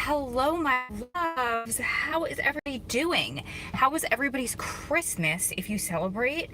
hello, my loves. How is everybody doing? How was everybody's Christmas if you celebrate?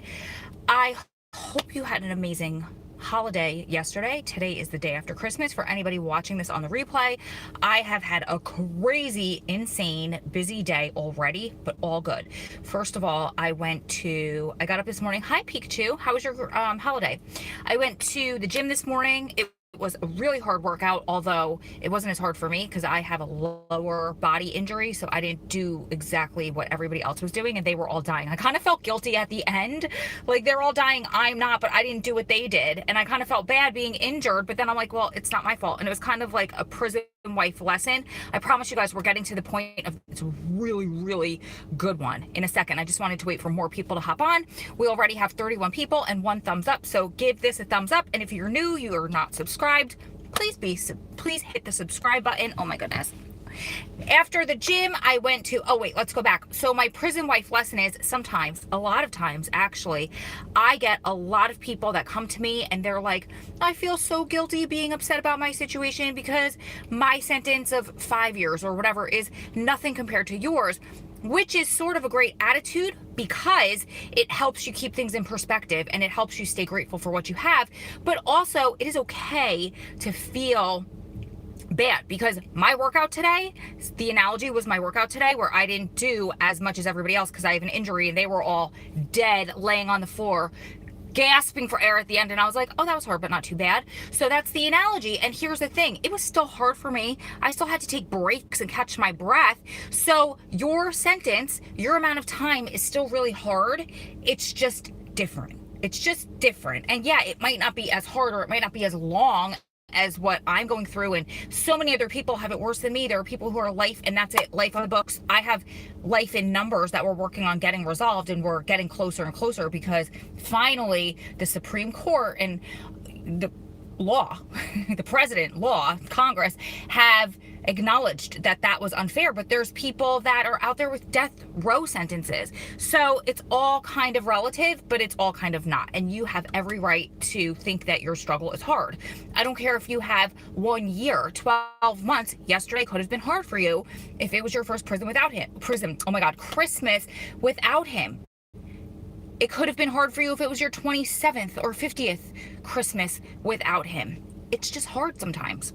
I hope you had an amazing holiday yesterday. Today is the day after Christmas. For anybody watching this on the replay, I have had a crazy, insane, busy day already, but all good. First of all, I got up this morning. Hi, Pikachu. How was your holiday? I went to the gym this morning. It was a really hard workout, although it wasn't as hard for me because I have a lower body injury, so I didn't do exactly what everybody else was doing, and they were all dying. I kind of felt guilty at the end, like they're all dying, I'm not, but I didn't do what they did, and I kind of felt bad being injured, but then I'm like, well, it's not my fault. And it was kind of like a prison wife lesson. I promise you guys, we're getting to the point of it's a really, really good one in a second. I just wanted to wait for more people to hop on. We already have 31 people and 1 thumbs up, so give this a thumbs up. And if you're new, you are not subscribed, please hit the subscribe button. Oh my goodness. After the gym, I went to, let's go back. So my prison wife lesson is sometimes, a lot of times actually, I get a lot of people that come to me and they're like, I feel so guilty being upset about my situation because my sentence of 5 years or whatever is nothing compared to yours, which is sort of a great attitude because it helps you keep things in perspective and it helps you stay grateful for what you have. But also it is okay to feel bad because my workout today, the analogy was my workout today where I didn't do as much as everybody else because I have an injury and they were all dead laying on the floor gasping for air at the end, and I was like, oh, that was hard but not too bad. So that's the analogy. And here's the thing, it was still hard for me. I still had to take breaks and catch my breath. So your sentence, your amount of time is still really hard. It's just different. And yeah, it might not be as hard or it might not be as long as what I'm going through, and so many other people have it worse than me. There are people who are life and that's it, life on the books. I have life in numbers that we're working on getting resolved, and we're getting closer and closer because finally the Supreme Court and the law, the president, law, Congress have acknowledged that that was unfair. But there's people that are out there with death row sentences. So it's all kind of relative, but it's all kind of not. And you have every right to think that your struggle is hard. I don't care if you have 1 year, 12 months. Yesterday could have been hard for you if it was your first Christmas without him. It could have been hard for you if it was your 27th or 50th Christmas without him. It's just hard sometimes.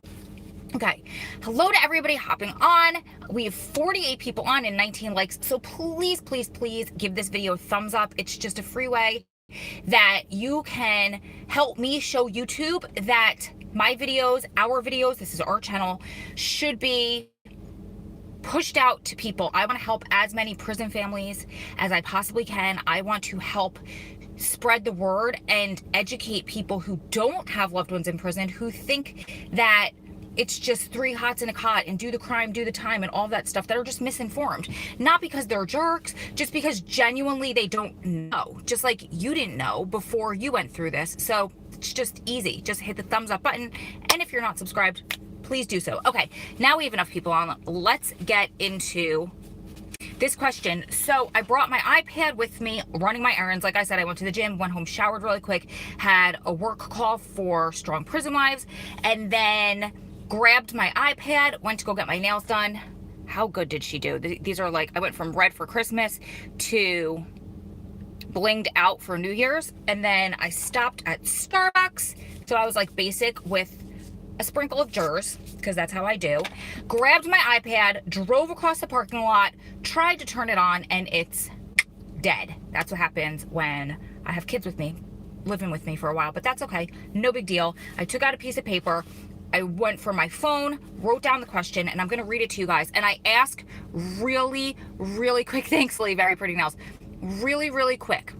Okay, hello to everybody hopping on. We have 48 people on and 19 likes. So please, please, please give this video a thumbs up. It's just a free way that you can help me show YouTube that my videos, our videos, this is our channel, should be pushed out to people. I want to help as many prison families as I possibly can. I want to help spread the word and educate people who don't have loved ones in prison, who think that it's just 3 hots in a cot and do the crime, do the time, and all that stuff, that are just misinformed. Not because they're jerks, just because genuinely they don't know. Just like you didn't know before you went through this. So it's just easy. Just hit the thumbs up button. And if you're not subscribed, please do so. Okay, now we have enough people on. Let's get into this question. So I brought my iPad with me, running my errands. Like I said, I went to the gym, went home, showered really quick, had a work call for Strong Prison Wives, and then grabbed my iPad, went to go get my nails done. How good did she do? These are like, I went from red for Christmas to blinged out for New Year's. And then I stopped at Starbucks. So I was like basic with a sprinkle of jurors, because that's how I do. Grabbed my iPad, drove across the parking lot, tried to turn it on, and it's dead. That's what happens when I have kids with me, living with me for a while, but that's okay. No big deal. I took out a piece of paper. I went for my phone, wrote down the question, and I'm going to read it to you guys. And I ask really, really quick. Thanks, Lee. Very pretty nails. Really, really quick.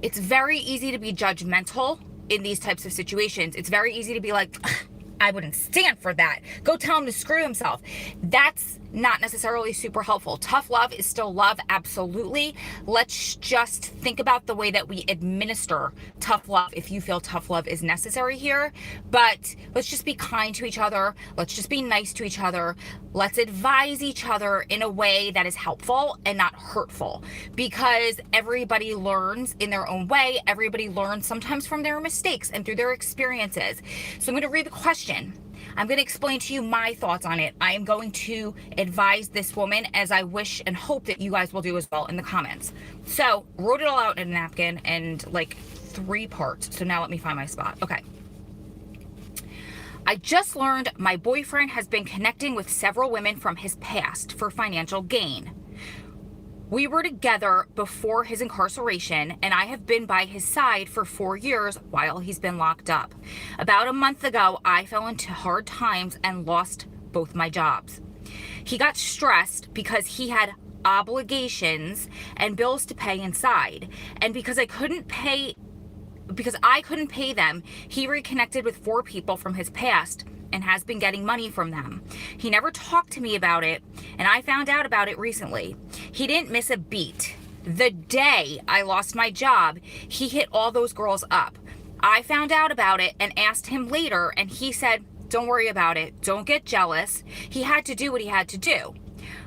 It's very easy to be judgmental in these types of situations. It's very easy to be like, I wouldn't stand for that. Go tell him to screw himself. That's not necessarily super helpful. Tough love is still love, absolutely. Let's just think about the way that we administer tough love if you feel tough love is necessary here. But let's just be kind to each other. Let's just be nice to each other. Let's advise each other in a way that is helpful and not hurtful, because everybody learns in their own way. Everybody learns sometimes from their mistakes and through their experiences. So I'm going to read the question. I'm going to explain to you my thoughts on it. I am going to advise this woman, as I wish and hope that you guys will do as well in the comments. So, wrote it all out in a napkin and like 3 parts. So now let me find my spot. Okay. I just learned my boyfriend has been connecting with several women from his past for financial gain. We were together before his incarceration, and I have been by his side for 4 years while he's been locked up. About a month ago, I fell into hard times and lost both my jobs. He got stressed because he had obligations and bills to pay inside, and because I couldn't pay them, he reconnected with 4 people from his past and has been getting money from them. He never talked to me about it, and I found out about it recently. He didn't miss a beat. The day I lost my job, he hit all those girls up. I found out about it and asked him later, and he said, "Don't worry about it. Don't get jealous. He had to do what he had to do."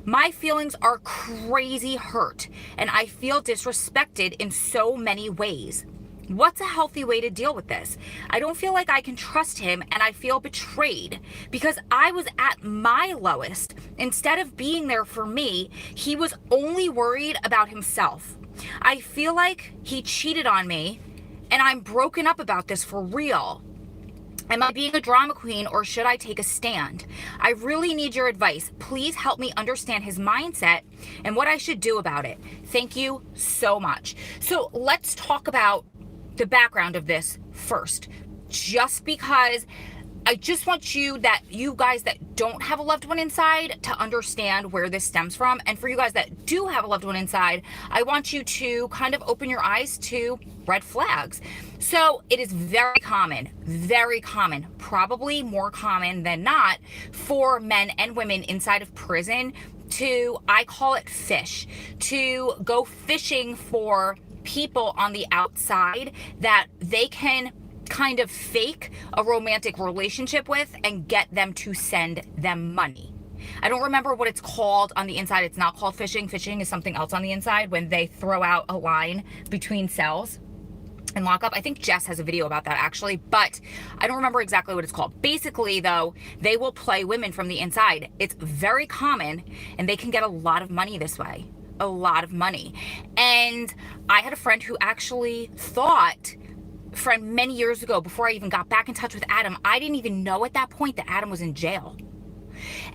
My feelings are crazy hurt, and I feel disrespected in so many ways. What's a healthy way to deal with this? I don't feel like I can trust him, and I feel betrayed because I was at my lowest. Instead of being there for me, he was only worried about himself. I feel like he cheated on me, and I'm broken up about this for real. Am I being a drama queen, or should I take a stand? I really need your advice. Please help me understand his mindset and what I should do about it. Thank you so much. So let's talk about the background of this first, just because I just want you guys that don't have a loved one inside to understand where this stems from. And for you guys that do have a loved one inside, I want you to kind of open your eyes to red flags. So it is very common, probably more common than not, for men and women inside of prison to, I call it fish, to go fishing for people on the outside that they can kind of fake a romantic relationship with and get them to send them money. I don't remember what it's called on the inside. It's not called fishing. Fishing is something else on the inside when they throw out a line between cells and lock up. I think Jess has a video about that actually, but I don't remember exactly what it's called. Basically though, they will play women from the inside. It's very common, and they can get a lot of money this way. A lot of money. And I had a friend who actually many years ago, before I even got back in touch with Adam, I didn't even know at that point that Adam was in jail.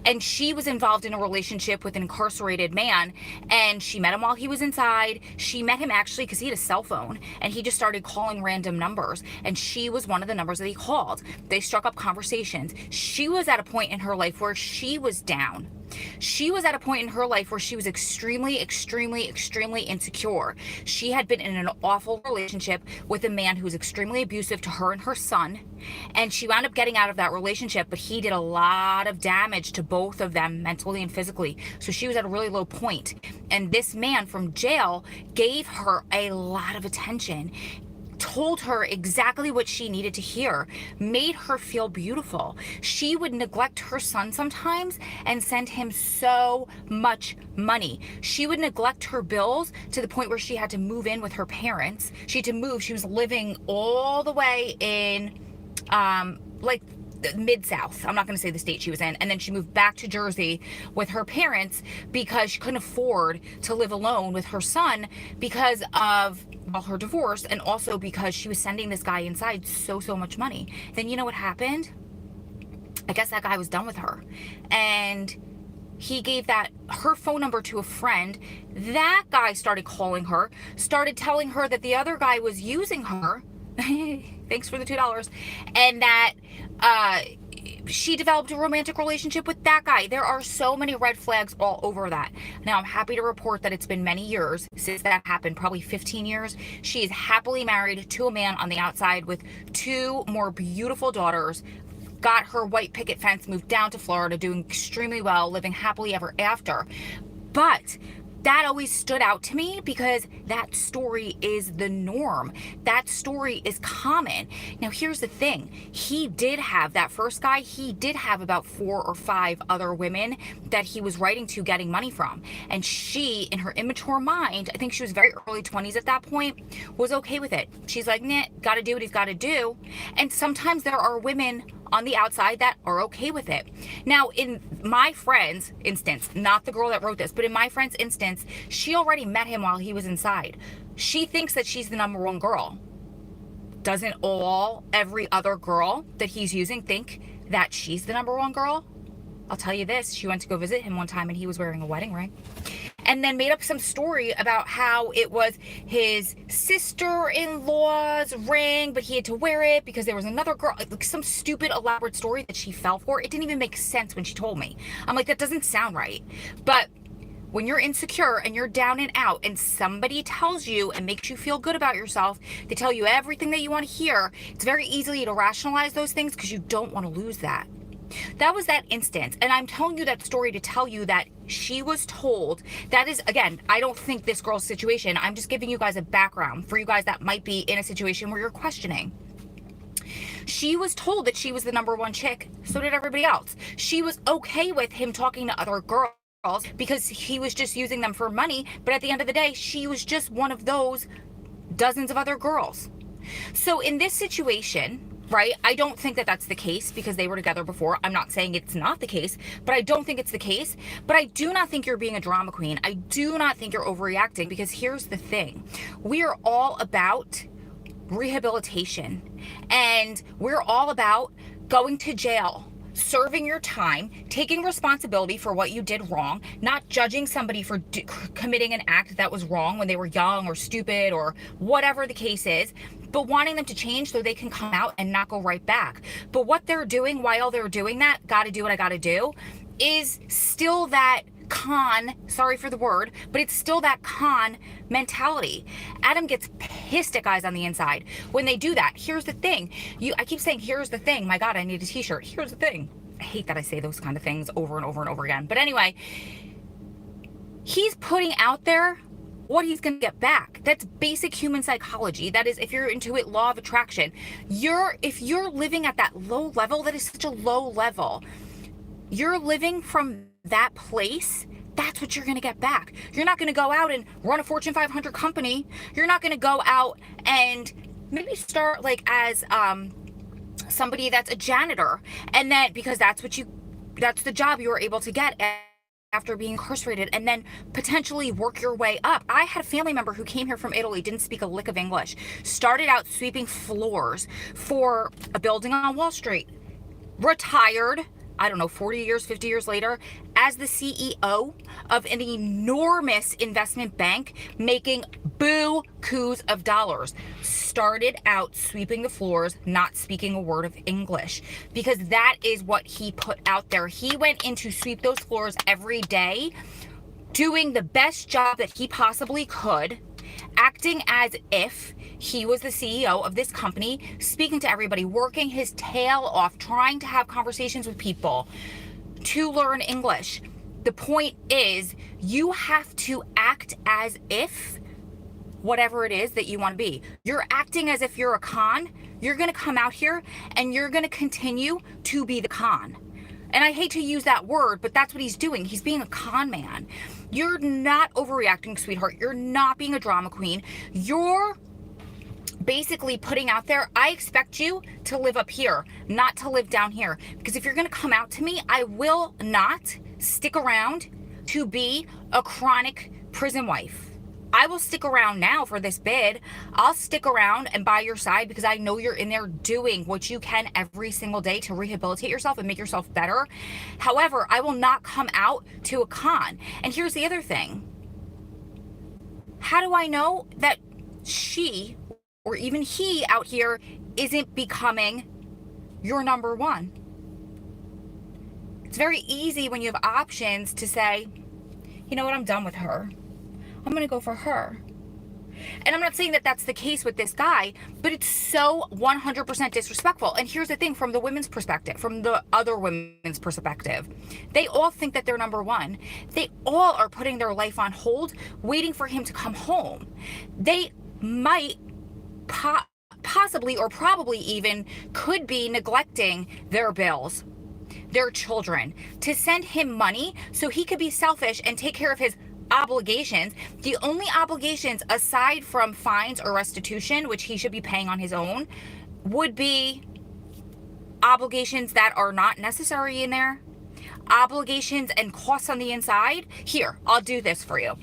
And she was involved in a relationship with an incarcerated man, and she met him while he was inside. She met him actually because he had a cell phone, and he just started calling random numbers, and she was one of the numbers that he called. They struck up conversations. She was at a point in her life where she was down. She was at a point in her life where she was extremely insecure. She had been in an awful relationship with a man who was extremely abusive to her and her son, and she wound up getting out of that relationship, but he did a lot of damage to both of them mentally and physically. So she was at a really low point, and this man from jail gave her a lot of attention, told her exactly what she needed to hear, made her feel beautiful. She would neglect her son sometimes and send him so much money. She would neglect her bills to the point where she had to move in with her parents. She had to move. She was living all the way in like Mid-South. I'm not going to say the state she was in. And then she moved back to Jersey with her parents because she couldn't afford to live alone with her son because of her divorce, and also because she was sending this guy inside so much money. Then you know what happened? I guess that guy was done with her, and he gave her phone number to a friend. That guy started calling her, started telling her that the other guy was using her. Thanks for the $2. And that she developed a romantic relationship with that guy. There are so many red flags all over that. Now, I'm happy to report that it's been many years since that happened, probably 15 years. She is happily married to a man on the outside with 2 more beautiful daughters, got her white picket fence, moved down to Florida, doing extremely well, living happily ever after. But that always stood out to me because that story is the norm. That story is common. Now, here's the thing. He did have, that first guy, he did have about 4 or 5 other women that he was writing to getting money from. And she, in her immature mind, I think she was very early 20s at that point, was okay with it. She's like, nah, gotta do what he's gotta do. And sometimes there are women on the outside that are okay with it. Now, in my friend's instance, not the girl that wrote this, but in my friend's instance, she already met him while he was inside. She thinks that she's the number one girl. Doesn't every other girl that he's using think that she's the number one girl? I'll tell you this, she went to go visit him one time and he was wearing a wedding ring. And then made up some story about how it was his sister-in-law's ring, but he had to wear it because there was another girl, like some stupid elaborate story that she fell for. It didn't even make sense when she told me. I'm like, that doesn't sound right. But when you're insecure and you're down and out and somebody tells you and makes you feel good about yourself, they tell you everything that you want to hear, it's very easy to rationalize those things because you don't want to lose that. That was that instance. And I'm telling you that story to tell you that she was told, that is, again, I don't think this girl's situation. I'm just giving you guys a background for you guys that might be in a situation where you're questioning. She was told that she was the number one chick. So did everybody else. She was okay with him talking to other girls because he was just using them for money. But at the end of the day, she was just one of those dozens of other girls. So in this situation, right, I don't think that that's the case because they were together before. I'm not saying it's not the case, but I don't think it's the case. But I do not think you're being a drama queen. I do not think you're overreacting because here's the thing. We are all about rehabilitation and we're all about going to jail, serving your time, taking responsibility for what you did wrong, not judging somebody for committing an act that was wrong when they were young or stupid or whatever the case is, but wanting them to change so they can come out and not go right back. But what they're doing while they're doing that, gotta do what I gotta do, is still that sorry for the word, but it's still that con mentality. Adam gets pissed at guys on the inside when they do that. Here's the thing. I keep saying, here's the thing. My God, I need a t-shirt. Here's the thing. I hate that I say those kind of things over and over and over again. But anyway, he's putting out there what he's going to get back. That's basic human psychology. That is, if you're into it, law of attraction. If you're living at that low level, that is such a low level. You're living from that place, that's what you're going to get back. You're not going to go out and run a Fortune 500 company. You're not going to go out and maybe start like as somebody that's a janitor. And then because that's the job you were able to get after being incarcerated, and then potentially work your way up. I had a family member who came here from Italy, didn't speak a lick of English, started out sweeping floors for a building on Wall Street, retired, I don't know, 40 years, 50 years later, as the CEO of an enormous investment bank, making boo-coos of dollars. Started out sweeping the floors, not speaking a word of English, because that is what he put out there. He went in to sweep those floors every day, doing the best job that he possibly could, acting as if he was the CEO of this company, speaking to everybody, working his tail off, trying to have conversations with people to learn English. The point is, you have to act as if whatever it is that you want to be. You're acting as if you're a con. You're going to come out here and you're going to continue to be the con. And I hate to use that word, but that's what he's doing. He's being a con man. You're not overreacting, sweetheart. You're not being a drama queen. You're basically putting out there, I expect you to live up here, not to live down here. Because if you're going to come out to me, I will not stick around to be a chronic prison wife. I will stick around now for this bid. I'll stick around and by your side because I know you're in there doing what you can every single day to rehabilitate yourself and make yourself better. However, I will not come out to a con. And here's the other thing. How do I know that she or even he out here isn't becoming your number one? It's very easy when you have options to say, you know what, I'm done with her. I'm going to go for her. And I'm not saying that that's the case with this guy, but it's so 100% disrespectful. And here's the thing, from the women's perspective, from the other women's perspective, they all think that they're number one. They all are putting their life on hold, waiting for him to come home. They might possibly or probably even could be neglecting their bills, their children, to send him money so he could be selfish and take care of his obligations. The only obligations aside from fines or restitution, which he should be paying on his own, would be obligations that are not necessary in there, obligations and costs on the inside. Here, I'll do this for you.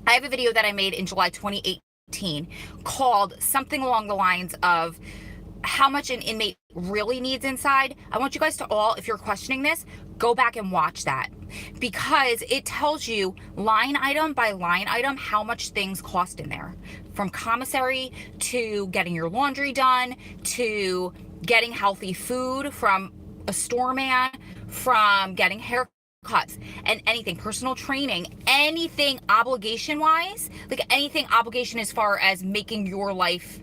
I have a video that I made in July 2018 called something along the lines of how much an inmate really needs inside. I want you guys to all, if you're questioning this, go back and watch that, because it tells you line item by line item how much things cost in there, from commissary to getting your laundry done to getting healthy food from a store man, from getting haircuts and anything, personal training, anything obligation wise, like anything obligation as far as making your life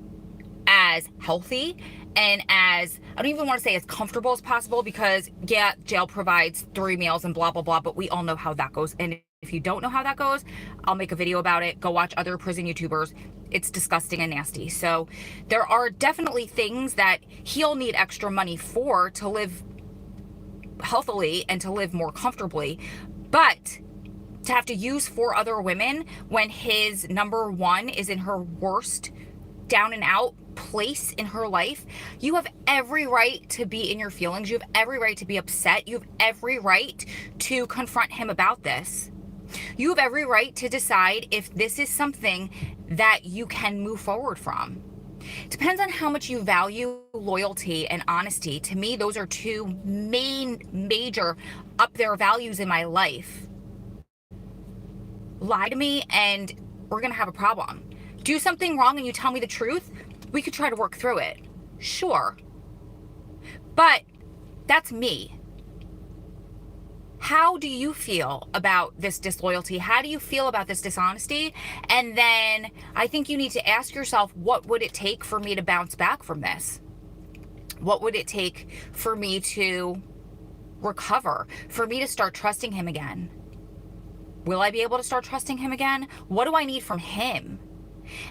as healthy and as, I don't even want to say as comfortable as possible, because yeah, jail provides 3 meals and blah, blah, blah, but we all know how that goes. And if you don't know how that goes, I'll make a video about it. Go watch other prison YouTubers. It's disgusting and nasty. So there are definitely things that he'll need extra money for to live healthily and to live more comfortably, but to have to use for other women when his number one is in her worst down and out place in her life, you have every right to be in your feelings. You have every right to be upset. You have every right to confront him about this. You have every right to decide if this is something that you can move forward from. Depends on how much you value loyalty and honesty. To me, those are two major up there values in my life. Lie to me and we're gonna have a problem. Do something wrong and you tell me the truth, we could try to work through it. Sure. But that's me. How do you feel about this disloyalty? How do you feel about this dishonesty? And then I think you need to ask yourself, what would it take for me to bounce back from this? What would it take for me to recover, for me to start trusting him again? Will I be able to start trusting him again? What do I need from him?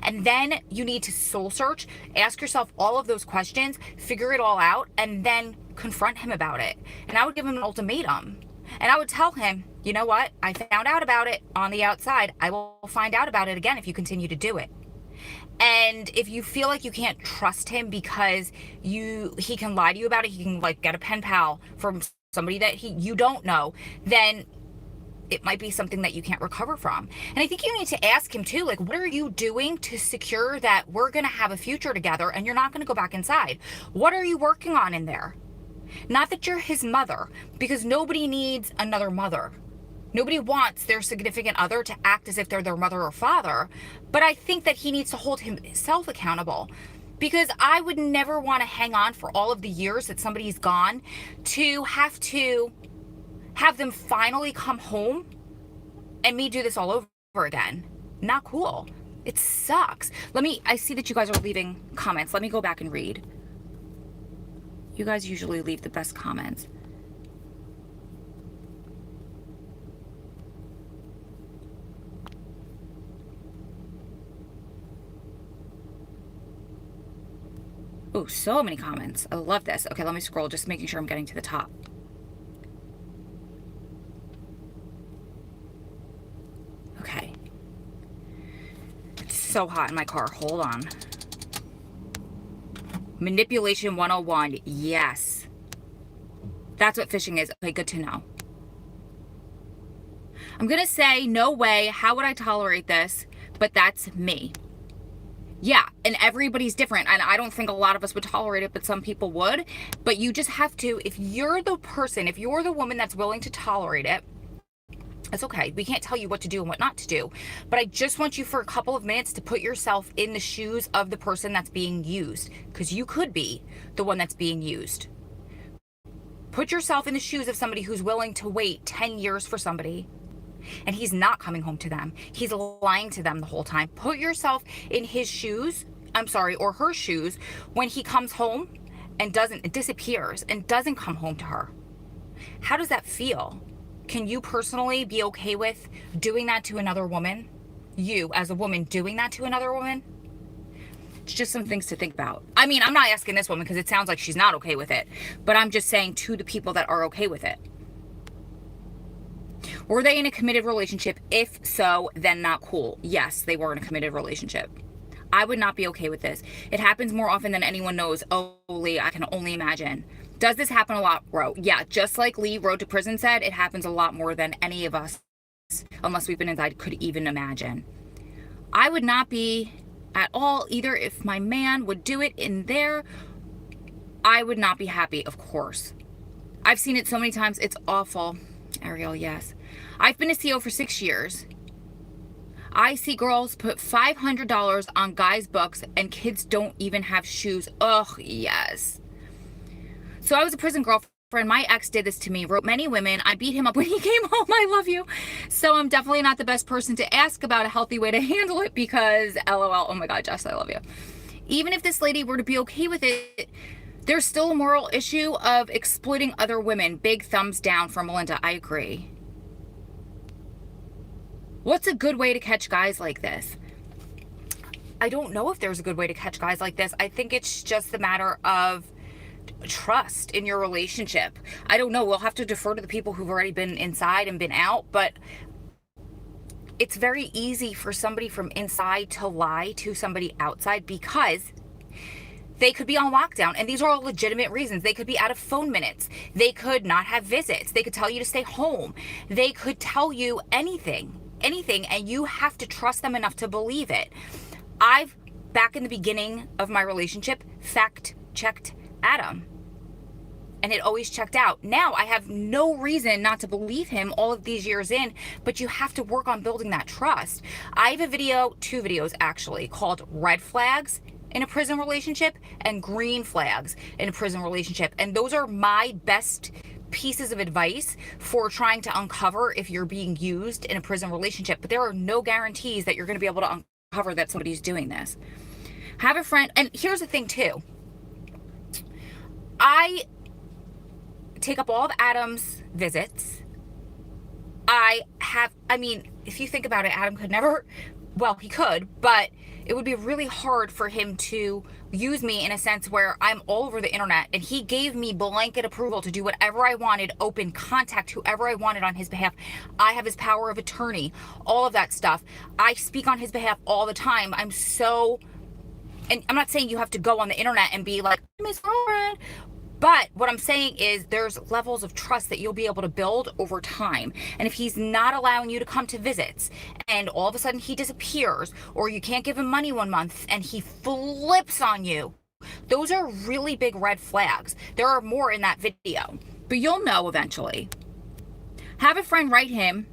And then you need to soul search, ask yourself all of those questions, figure it all out, and then confront him about it. And I would give him an ultimatum. And I would tell him, you know what? I found out about it on the outside. I will find out about it again if you continue to do it. And if you feel like you can't trust him because he can lie to you about it, he can like get a pen pal from somebody that you don't know, then it might be something that you can't recover from. And I think you need to ask him too, like, what are you doing to secure that we're going to have a future together and you're not going to go back inside? What are you working on in there? Not that you're his mother, because nobody needs another mother. Nobody wants their significant other to act as if they're their mother or father. But I think that he needs to hold himself accountable, because I would never want to hang on for all of the years that somebody's gone to have them finally come home and me do this all over again. Not cool. It sucks. I see that you guys are leaving comments. Let me go back and read. You guys usually leave the best comments. Oh, so many comments. I love this. Okay, let me scroll, just making sure I'm getting to the top. Okay. It's so hot in my car. Hold on. Manipulation 101. Yes. That's what phishing is. Okay, good to know. I'm going to say, no way. How would I tolerate this? But that's me. Yeah, and everybody's different. And I don't think a lot of us would tolerate it, but some people would. But you just have to, if you're the person, if you're the woman that's willing to tolerate it, it's okay. We can't tell you what to do and what not to do. But I just want you for a couple of minutes to put yourself in the shoes of the person that's being used, because you could be the one that's being used. Put yourself in the shoes of somebody who's willing to wait 10 years for somebody, and he's not coming home to them. He's lying to them the whole time. Put yourself in his shoes, or her shoes, when he comes home and disappears and doesn't come home to her. How does that feel? Can you personally be okay with doing that to another woman? You, as a woman, doing that to another woman? It's just some things to think about. I mean, I'm not asking this woman because it sounds like she's not okay with it, but I'm just saying to the people that are okay with it. Were they in a committed relationship? If so, then not cool. Yes, they were in a committed relationship. I would not be okay with this. It happens more often than anyone knows. Oh, Lee, I can only imagine. Does this happen a lot, bro? Yeah, just like Lee Road to Prison said, it happens a lot more than any of us, unless we've been inside, could even imagine. I would not be at all either if my man would do it in there. I would not be happy, of course. I've seen it so many times. It's awful. Ariel, yes. I've been a CO for 6 years. I see girls put $500 on guys' books and kids don't even have shoes. Ugh, yes. So I was a prison girlfriend. My ex did this to me, wrote many women. I beat him up when he came home. I love you. So I'm definitely not the best person to ask about a healthy way to handle it because LOL. Oh my God, Jess, I love you. Even if this lady were to be okay with it, there's still a moral issue of exploiting other women. Big thumbs down from Melinda. I agree. What's a good way to catch guys like this? I don't know if there's a good way to catch guys like this. I think it's just a matter of trust in your relationship. I don't know. We'll have to defer to the people who've already been inside and been out, but it's very easy for somebody from inside to lie to somebody outside because they could be on lockdown, and these are all legitimate reasons. They could be out of phone minutes. They could not have visits. They could tell you to stay home. They could tell you anything, and you have to trust them enough to believe it. I've, back in the beginning of my relationship, fact-checked Adam, and it always checked out. Now I have no reason not to believe him all of these years in, but you have to work on building that trust. I have a video, 2 videos actually, called Red Flags in a Prison Relationship and Green Flags in a Prison Relationship. And those are my best pieces of advice for trying to uncover if you're being used in a prison relationship. But there are no guarantees that you're going to be able to uncover that somebody's doing this. Have a friend, and here's the thing too. I take up all of Adam's visits. I mean, if you think about it, Adam could never, well, he could, but it would be really hard for him to use me in a sense where I'm all over the internet, and he gave me blanket approval to do whatever I wanted, open contact whoever I wanted on his behalf. I have his power of attorney, all of that stuff. I speak on his behalf all the time. And I'm not saying you have to go on the internet and be like, I'm his girlfriend. But what I'm saying is there's levels of trust that you'll be able to build over time. And if he's not allowing you to come to visits and all of a sudden he disappears, or you can't give him money 1 month and he flips on you, those are really big red flags. There are more in that video, but you'll know eventually. Have a friend write him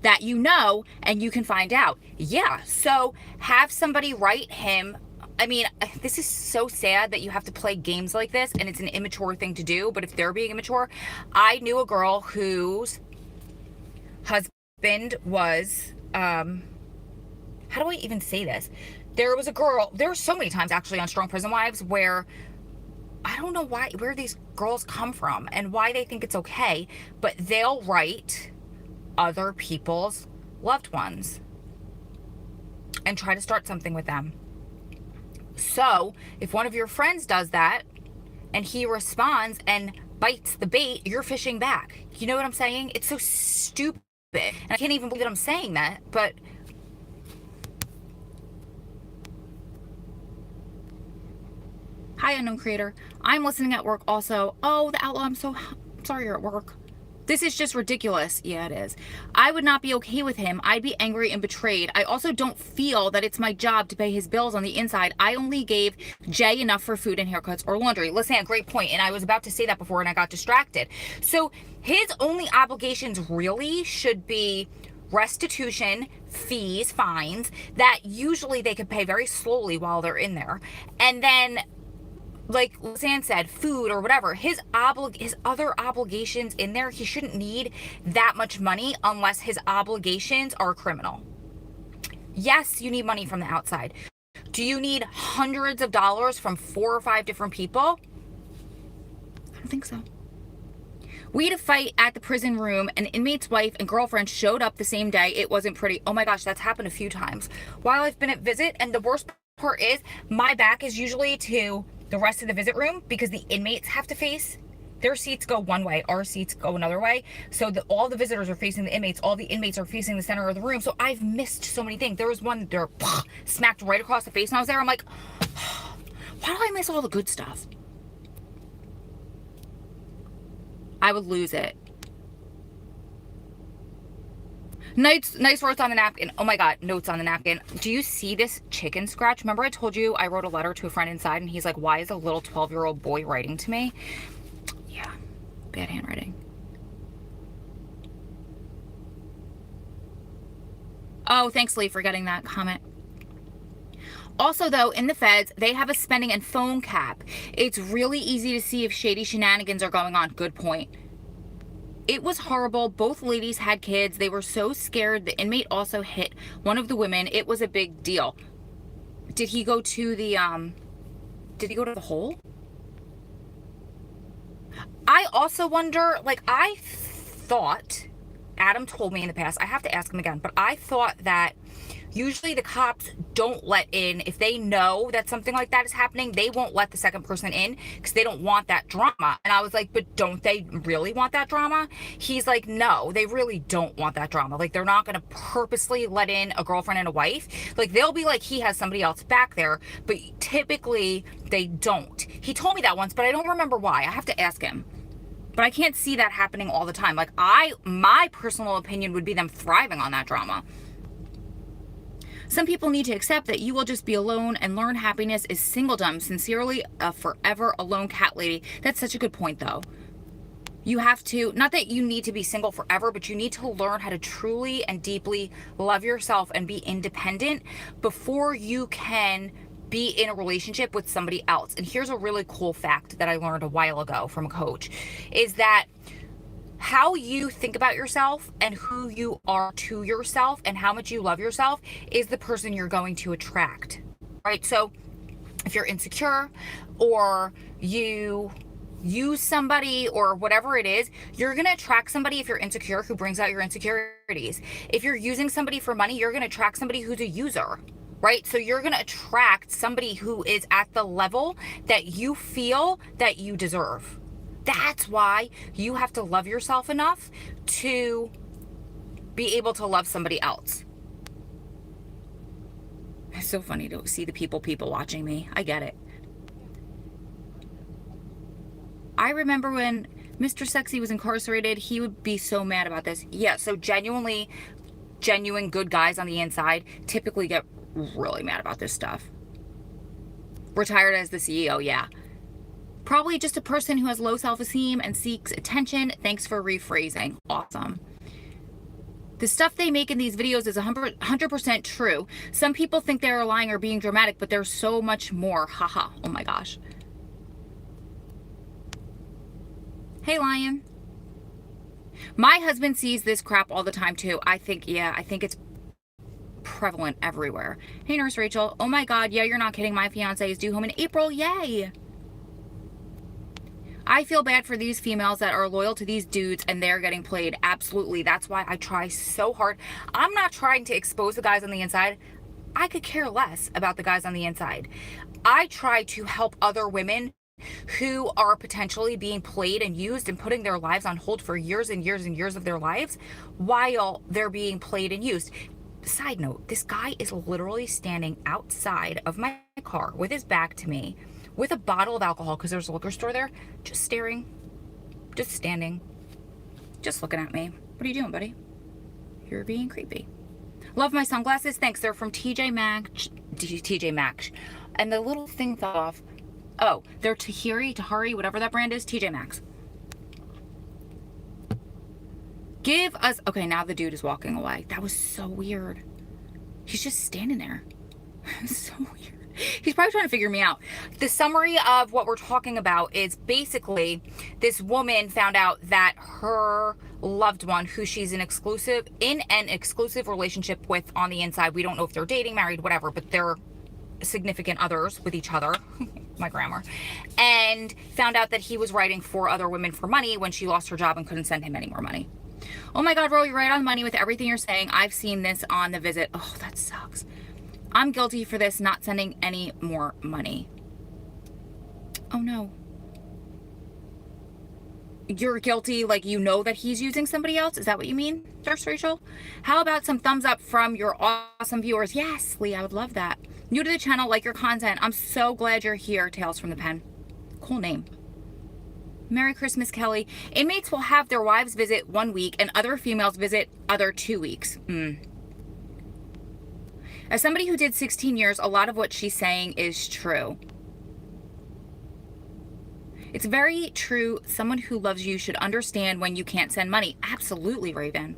that you know and you can find out. Yeah, so have somebody write him. I mean, this is so sad that you have to play games like this, and it's an immature thing to do, but if they're being immature, I knew a girl whose husband was, how do I even say this? There was a girl, there were so many times actually on Strong Prison Wives where I don't know where these girls come from and why they think it's okay, but they'll write other people's loved ones and try to start something with them. So if one of your friends does that and he responds and bites the bait, you're fishing back. You know what I'm saying? It's so stupid. And I can't even believe that I'm saying that, but hi, unknown creator. I'm listening at work also. Oh, the outlaw, I'm so sorry you're at work. This is just ridiculous. Yeah, it is. I would not be okay with him. I'd be angry and betrayed. I also don't feel that it's my job to pay his bills on the inside. I only gave Jay enough for food and haircuts or laundry. Listen, a great point. And I was about to say that before and I got distracted. So his only obligations really should be restitution, fees, fines that usually they could pay very slowly while they're in there. And then, like Lisanne said, food or whatever, his other obligations in there, he shouldn't need that much money unless his obligations are criminal. Yes, you need money from the outside. Do you need hundreds of dollars from 4 or 5 different people? I don't think so. We had a fight at the prison room. An inmate's wife and girlfriend showed up the same day. It wasn't pretty. Oh my gosh, that's happened a few times while I've been at visit. And the worst part is my back is usually to the rest of the visit room because the inmates have to face, their seats go one way, our seats go another way. So all the visitors are facing the inmates, all the inmates are facing the center of the room. So I've missed so many things. There was one that they're smacked right across the face and I was there. I'm like, why do I miss all the good stuff? I would lose it. Nice words on the napkin. Oh my God, notes on the napkin. Do you see this chicken scratch? Remember I told you I wrote a letter to a friend inside and he's like, why is a little 12-year-old boy writing to me? Yeah, bad handwriting. Oh, thanks, Lee, for getting that comment. Also, though, in the feds, they have a spending and phone cap. It's really easy to see if shady shenanigans are going on. Good point. It was horrible. Both ladies had kids. They were so scared. The inmate also hit one of the women. It was a big deal. Did he go to the hole? I also wonder, like, I thought, Adam told me in the past, I have to ask him again, but I thought that usually the cops don't let in, if they know that something like that is happening, they won't let the second person in because they don't want that drama. And I was like, but don't they really want that drama? He's like, no, they really don't want that drama. Like, they're not going to purposely let in a girlfriend and a wife. Like, they'll be like, he has somebody else back there, but typically they don't. He told me that once, but I don't remember why. I have to ask him. But I can't see that happening all the time. Like, my personal opinion would be them thriving on that drama. Some people need to accept that you will just be alone and learn happiness is singledom. Sincerely, a forever alone cat lady. That's such a good point, though. You have to, not that you need to be single forever, but you need to learn how to truly and deeply love yourself and be independent before you can be in a relationship with somebody else. And here's a really cool fact that I learned a while ago from a coach, is that how you think about yourself and who you are to yourself and how much you love yourself is the person you're going to attract, right? So if you're insecure or you use somebody or whatever it is, you're going to attract somebody, if you're insecure, who brings out your insecurities. If you're using somebody for money, you're going to attract somebody who's a user, right? So you're going to attract somebody who is at the level that you feel that you deserve. That's why you have to love yourself enough to be able to love somebody else. It's so funny to see the people watching me. I get it. I remember when Mr. Sexy was incarcerated, he would be so mad about this. Yeah, so genuine good guys on the inside typically get really mad about this stuff. Retired as the CEO, yeah. Probably just a person who has low self-esteem and seeks attention. Thanks for rephrasing. Awesome. The stuff they make in these videos is 100% true. Some people think they're lying or being dramatic, but there's so much more. Haha. Oh my gosh. Hey, Lion. My husband sees this crap all the time too. I think it's prevalent everywhere. Hey, Nurse Rachel. Oh my God. Yeah, you're not kidding. My fiance is due home in April. Yay. I feel bad for these females that are loyal to these dudes and they're getting played. Absolutely. That's why I try so hard. I'm not trying to expose the guys on the inside. I could care less about the guys on the inside. I try to help other women who are potentially being played and used and putting their lives on hold for years and years and years of their lives while they're being played and used. Side note, this guy is literally standing outside of my car with his back to me, with a bottle of alcohol, because there's a liquor store there, just staring, just standing, just looking at me. What are you doing, buddy? You're being creepy. Love my sunglasses. Thanks. They're from TJ Maxx. And the little thing fell off. Oh, they're Tahari, whatever that brand is, TJ Maxx. Give us... Okay, now the dude is walking away. That was so weird. He's just standing there. So weird. He's probably trying to figure me out. The summary of what we're talking about is basically this woman found out that her loved one, who she's in an exclusive relationship with on the inside, we don't know if they're dating, married, whatever, but they're significant others with each other, my grammar, and found out that he was writing for other women for money when she lost her job and couldn't send him any more money. Oh my God, Ro, you're right on the money with everything you're saying. I've seen this on The Visit. Oh, that sucks. I'm guilty for this, not sending any more money. Oh no. You're guilty, like you know that he's using somebody else? Is that what you mean, Nurse Rachel? How about some thumbs up from your awesome viewers? Yes, Lee, I would love that. New to the channel, like your content. I'm so glad you're here, Tales from the Pen. Cool name. Merry Christmas, Kelly. Inmates will have their wives visit 1 week and other females visit other 2 weeks. As somebody who did 16 years, a lot of what she's saying is true. It's very true. Someone who loves you should understand when you can't send money. Absolutely, Raven.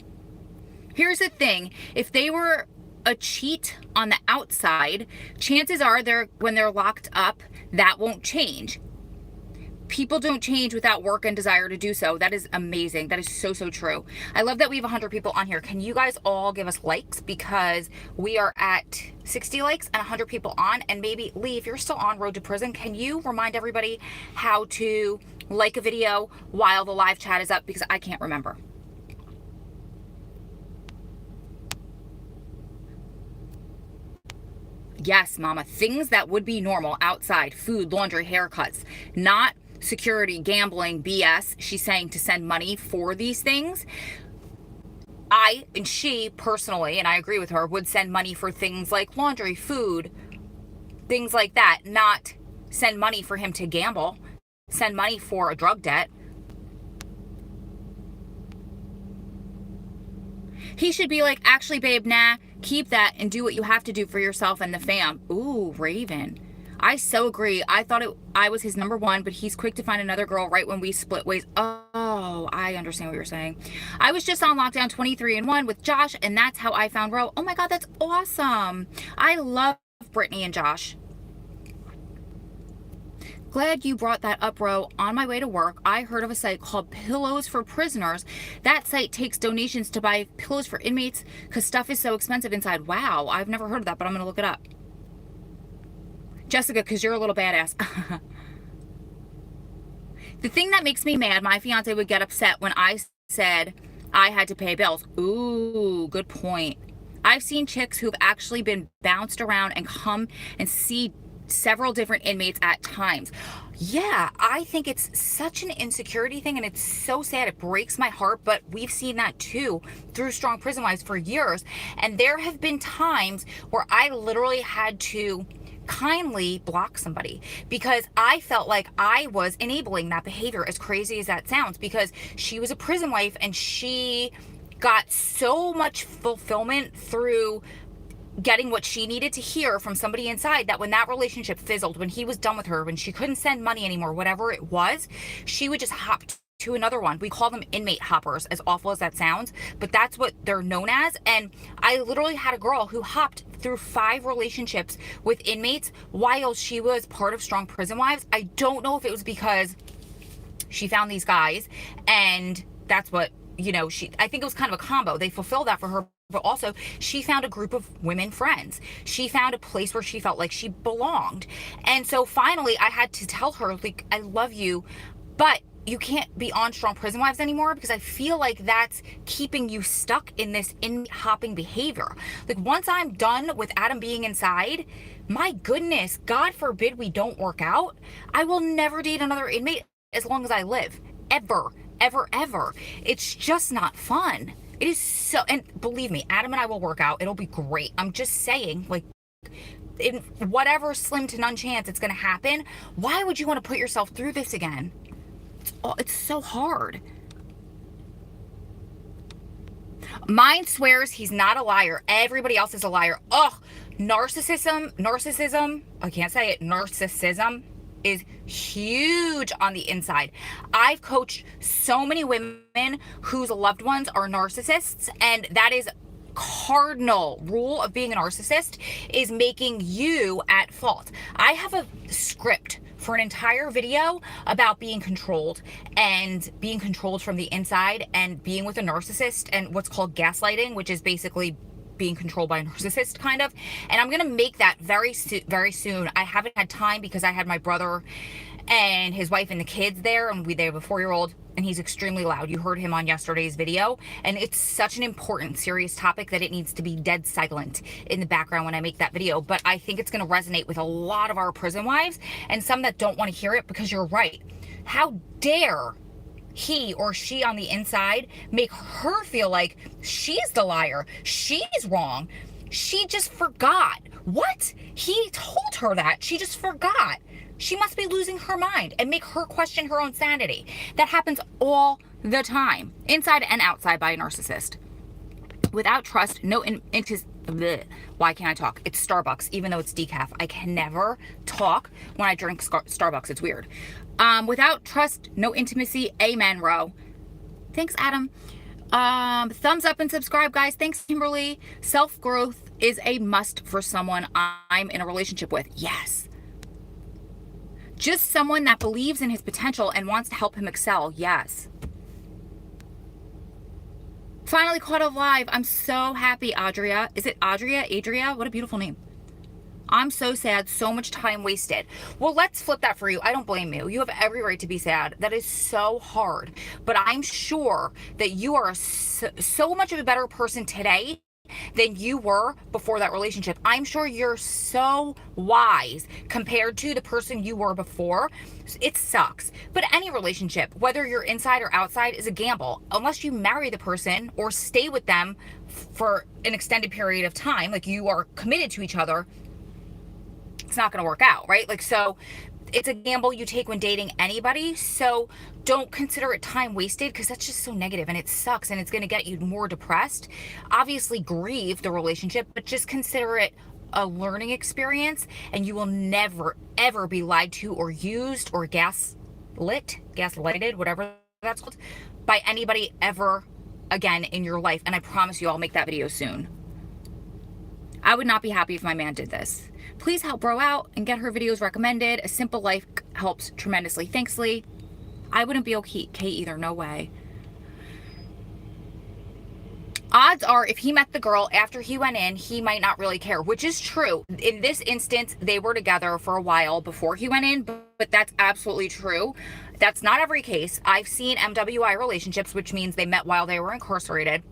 Here's the thing. If they were a cheat on the outside, chances are when they're locked up, that won't change. People don't change without work and desire to do so. That is amazing. That is so, so true. I love that we have 100 people on here. Can you guys all give us likes? Because we are at 60 likes and 100 people on. And maybe, Lee, if you're still on Road to Prison, can you remind everybody how to like a video while the live chat is up? Because I can't remember. Yes, mama. Things that would be normal outside. Food, laundry, haircuts. Not security, gambling, BS. She's saying to send money for these things. She personally, and I agree with her, would send money for things like laundry, food, things like that. Not send money for him to gamble. Send money for a drug debt. He should be like, actually, babe, nah, keep that and do what you have to do for yourself and the fam. Ooh, Raven. I so agree. I thought I was his number one, but he's quick to find another girl right when we split ways. Oh, I understand what you're saying. I was just on lockdown 23-1 with Josh, and that's how I found Ro. Oh my God, that's awesome. I love Brittany and Josh. Glad you brought that up, Ro. On my way to work, I heard of a site called Pillows for Prisoners. That site takes donations to buy pillows for inmates because stuff is so expensive inside. Wow, I've never heard of that, but I'm going to look it up. Jessica, because you're a little badass. The thing that makes me mad, my fiance would get upset when I said I had to pay bills. Ooh, good point. I've seen chicks who've actually been bounced around and come and see several different inmates at times. Yeah, I think it's such an insecurity thing, and it's so sad. It breaks my heart, but we've seen that too through Strong Prison Wives for years. And there have been times where I literally had to kindly block somebody because I felt like I was enabling that behavior, as crazy as that sounds, because she was a prison wife and she got so much fulfillment through getting what she needed to hear from somebody inside that when that relationship fizzled, when he was done with her, when she couldn't send money anymore, whatever it was, she would just hop to another one. We call them inmate hoppers, as awful as that sounds, but that's what they're known as. And I literally had a girl who hopped through 5 relationships with inmates while she was part of Strong Prison Wives. I don't know if it was because she found these guys and that's what, you know, I think it was kind of a combo. They fulfilled that for her, but also she found a group of women friends. She found a place where she felt like she belonged. And so finally I had to tell her, like, I love you, but you can't be on Strong Prison Wives anymore because I feel like that's keeping you stuck in this hopping behavior. Like, once I'm done with Adam being inside, my goodness, God forbid we don't work out, I will never date another inmate as long as I live. Ever, ever, ever. It's just not fun. It is so, and believe me, Adam and I will work out. It'll be great. I'm just saying, like, in whatever slim to none chance it's going to happen, why would you want to put yourself through this again? It's so hard. Mine swears he's not a liar. Everybody else is a liar. Ugh, narcissism, I can't say it, narcissism is huge on the inside. I've coached so many women whose loved ones are narcissists, and that is cardinal rule of being a narcissist, is making you at fault. I have a script for an entire video about being controlled and being controlled from the inside and being with a narcissist and what's called gaslighting, which is basically being controlled by a narcissist, kind of. And I'm gonna make that very soon. I haven't had time because I had my brother and his wife and the kids there, and they have a 4-year-old, and he's extremely loud. You heard him on yesterday's video, and it's such an important, serious topic that it needs to be dead silent in the background when I make that video. But I think it's going to resonate with a lot of our prison wives and some that don't want to hear it, because you're right. How dare he or she on the inside make her feel like she's the liar, she's wrong, she just forgot. What? He told her that. She just forgot. She must be losing her mind and make her question her own sanity. That happens all the time, inside and outside, by a narcissist. Without trust, no why can't I talk? It's Starbucks, even though it's decaf. I can never talk when I drink Starbucks. It's weird. Without trust, no intimacy. Amen, Ro. Thanks, Adam. Thumbs up and subscribe, guys. Thanks, Kimberly. Self-growth is a must for someone I'm in a relationship with. Yes. Just someone that believes in his potential and wants to help him excel. Yes. Finally caught up live. I'm so happy, Adria. Is it Adria? Adria? What a beautiful name. I'm so sad. So much time wasted. Well, let's flip that for you. I don't blame you. You have every right to be sad. That is so hard. But I'm sure that you are so much of a better person today than you were before that relationship. I'm sure you're so wise compared to the person you were before. It sucks. But any relationship, whether you're inside or outside, is a gamble. Unless you marry the person or stay with them for an extended period of time, like you are committed to each other, it's not going to work out, right? Like, so it's a gamble you take when dating anybody. So don't consider it time wasted, because that's just so negative and it sucks and it's going to get you more depressed. Obviously grieve the relationship, but just consider it a learning experience, and you will never ever be lied to or used or gaslighted, whatever that's called, by anybody ever again in your life. And I promise you I'll make that video soon. I would not be happy if my man did this. Please help Bro out and get her videos recommended. A simple life helps tremendously. Thanks, Lee. I wouldn't be okay either. No way. Odds are if he met the girl after he went in, he might not really care, which is true. In this instance, they were together for a while before he went in, but that's absolutely true. That's not every case. I've seen MWI relationships, which means they met while they were incarcerated,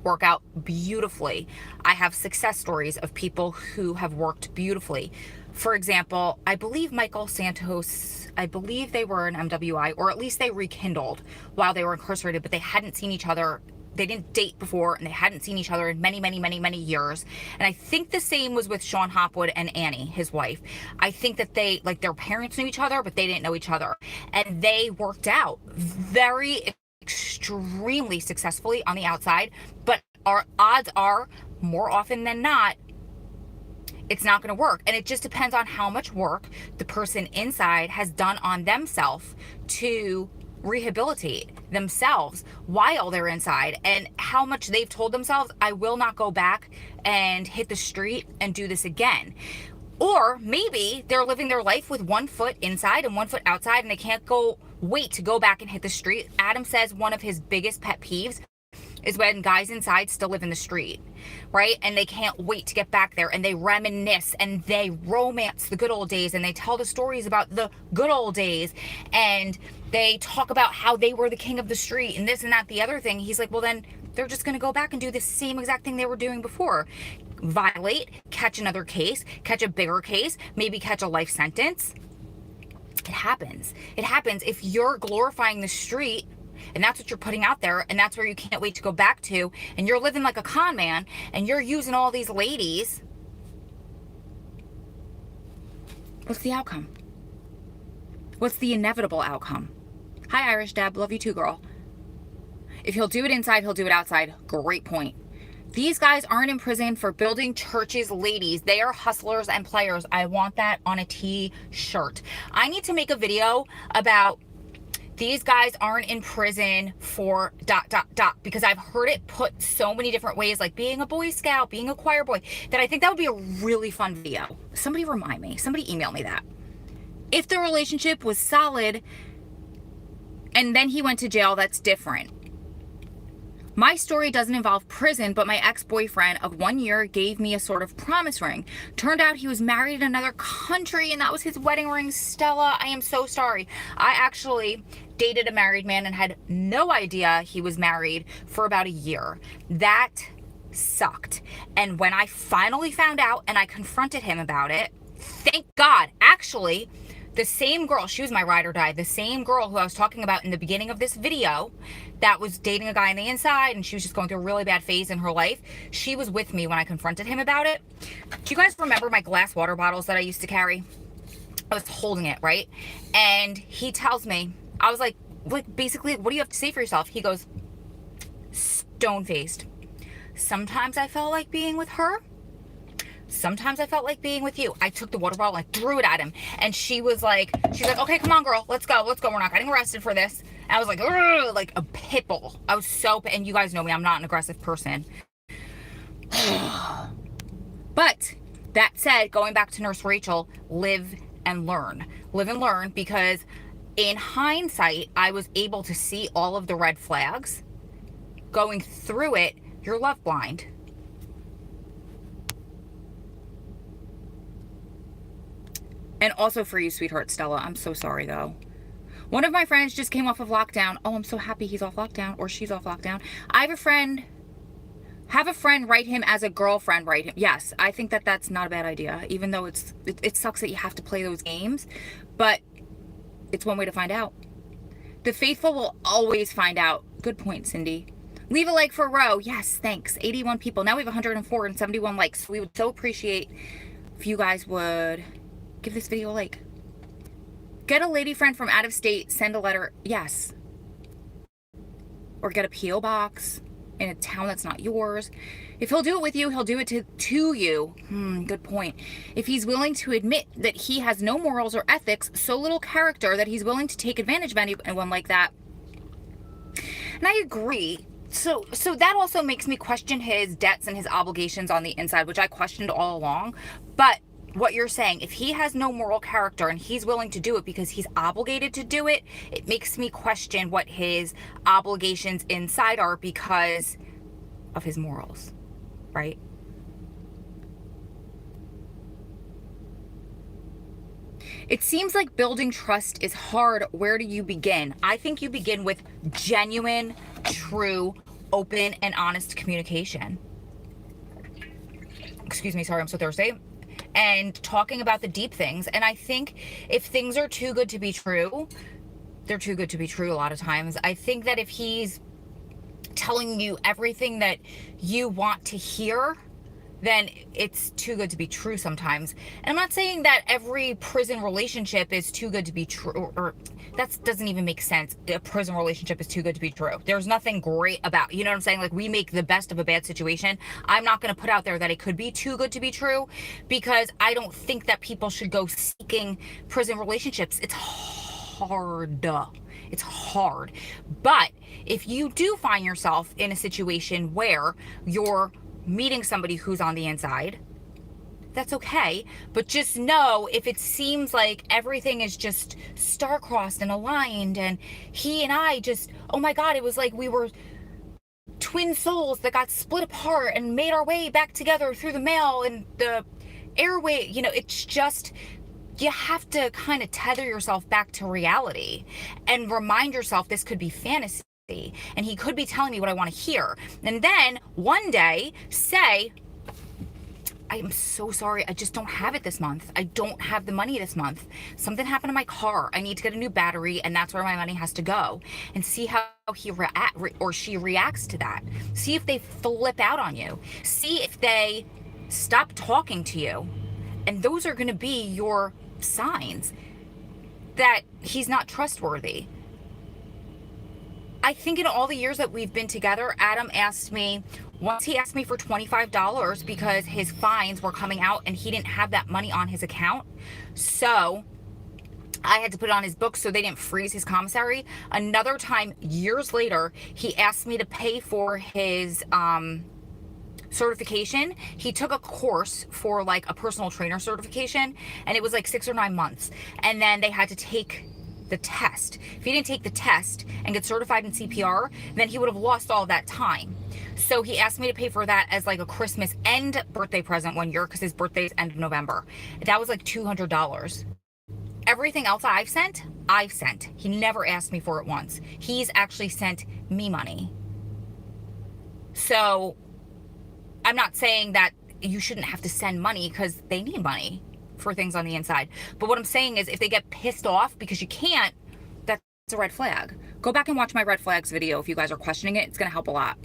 work out beautifully. I have success stories of people who have worked beautifully. For example, I believe Michael Santos, I believe they were an MWI, or at least they rekindled while they were incarcerated, but they hadn't seen each other. They didn't date before, and they hadn't seen each other in many, many, many, many years. And I think the same was with Sean Hopwood and Annie, his wife. I think that they, like, their parents knew each other, but they didn't know each other. And they worked out very extremely successfully on the outside, but our odds are more often than not it's not going to work. And it just depends on how much work the person inside has done on themselves to rehabilitate themselves while they're inside, and how much they've told themselves, I will not go back and hit the street and do this again. Or maybe they're living their life with one foot inside and one foot outside, and they can't wait to go back and hit the street. Adam says one of his biggest pet peeves is when guys inside still live in the street, right? And they can't wait to get back there, and they reminisce and they romance the good old days, and they tell the stories about the good old days, and they talk about how they were the king of the street and this and that, the other thing. He's like, well, then they're just going to go back and do the same exact thing they were doing before. Violate, catch another case, catch a bigger case, maybe catch a life sentence. It happens. It happens. If you're glorifying the street, and that's what you're putting out there, and that's where you can't wait to go back to, and you're living like a con man, and you're using all these ladies, what's the outcome? What's the inevitable outcome? Hi, Irish Deb. Love you too, girl. If he'll do it inside, he'll do it outside. Great point. These guys aren't in prison for building churches, ladies. They are hustlers and players. I want that on a t-shirt. I need to make a video about these guys aren't in prison for ... because I've heard it put so many different ways, like being a Boy Scout, being a choir boy, that I think that would be a really fun video. Somebody remind me. Somebody email me that. If the relationship was solid and then he went to jail, that's different. My story doesn't involve prison, but my ex-boyfriend of 1 year gave me a sort of promise ring. Turned out he was married in another country, and that was his wedding ring. Stella, I am so sorry. I actually dated a married man and had no idea he was married for about a year. That sucked. And when I finally found out and I confronted him about it, thank God, actually, the same girl, she was my ride or die, the same girl who I was talking about in the beginning of this video that was dating a guy on the inside, and she was just going through a really bad phase in her life, she was with me when I confronted him about it. Do you guys remember my glass water bottles that I used to carry? I was holding it, right? And he tells me, I was like basically, what do you have to say for yourself? He goes, stone-faced. Sometimes I felt like being with her. Sometimes I felt like being with you. I took the water bottle and I threw it at him. And she's like, okay, come on, girl. Let's go. We're not getting arrested for this. And I was like a pit bull. I was so, and you guys know me, I'm not an aggressive person. But that said, going back to Nurse Rachel, live and learn. Live and learn, because in hindsight, I was able to see all of the red flags. Going through it, you're love blind. And also for you, sweetheart Stella, I'm so sorry though. One of my friends just came off of lockdown. Oh, I'm so happy he's off lockdown, or she's off lockdown. I have a friend write him as a girlfriend write him. Yes, I think that that's not a bad idea, even though it sucks that you have to play those games, but it's one way to find out. The faithful will always find out. Good point, Cindy. Leave a like for Ro. Yes, thanks. 81 people. Now we have 104 and 71 likes. We would so appreciate if you guys would give this video a like. Get a lady friend from out of state. Send a letter. Yes. Or get a P.O. box in a town that's not yours. If he'll do it with you, he'll do it to you. Good point. If he's willing to admit that he has no morals or ethics, so little character that he's willing to take advantage of anyone like that. And I agree. So that also makes me question his debts and his obligations on the inside, which I questioned all along. But what you're saying, if he has no moral character and he's willing to do it because he's obligated to do it, it makes me question what his obligations inside are because of his morals, right? It seems like building trust is hard. Where do you begin? I think you begin with genuine, true, open, and honest communication. Excuse me, sorry, I'm so thirsty. And talking about the deep things. And I think if things are too good to be true, they're too good to be true a lot of times. I think that if he's telling you everything that you want to hear, then it's too good to be true sometimes. And I'm not saying that every prison relationship is too good to be true, or that doesn't even make sense. A prison relationship is too good to be true. There's nothing great about, you know what I'm saying? Like, we make the best of a bad situation. I'm not going to put out there that it could be too good to be true, because I don't think that people should go seeking prison relationships. It's hard. It's hard. But if you do find yourself in a situation where you're meeting somebody who's on the inside, that's okay. But just know, if it seems like everything is just star-crossed and aligned, and he and I just, oh my God, it was like we were twin souls that got split apart and made our way back together through the mail and the airway, you know, it's just, you have to kind of tether yourself back to reality and remind yourself this could be fantasy. And he could be telling me what I want to hear. And then one day say, I am so sorry, I just don't have it this month. I don't have the money this month. Something happened to my car. I need to get a new battery, and that's where my money has to go. And see how he or she reacts to that. See if they flip out on you. See if they stop talking to you. And those are going to be your signs that he's not trustworthy. I think in all the years that we've been together, Adam asked me, once he asked me for $25 because his fines were coming out and he didn't have that money on his account. So I had to put it on his books so they didn't freeze his commissary. Another time, years later, he asked me to pay for his certification. He took a course for like a personal trainer certification, and it was like 6 or 9 months. And then they had to take the test. If he didn't take the test and get certified in CPR, then he would have lost all that time. So he asked me to pay for that as like a Christmas and birthday present one year, because his birthday is end of November. That was like $200. Everything else I've sent. He never asked me for it once. He's actually sent me money. So I'm not saying that you shouldn't have to send money, because they need money for things on the inside. But what I'm saying is, if they get pissed off because you can't, that's a red flag. Go back and watch my red flags video if you guys are questioning it. It's going to help a lot.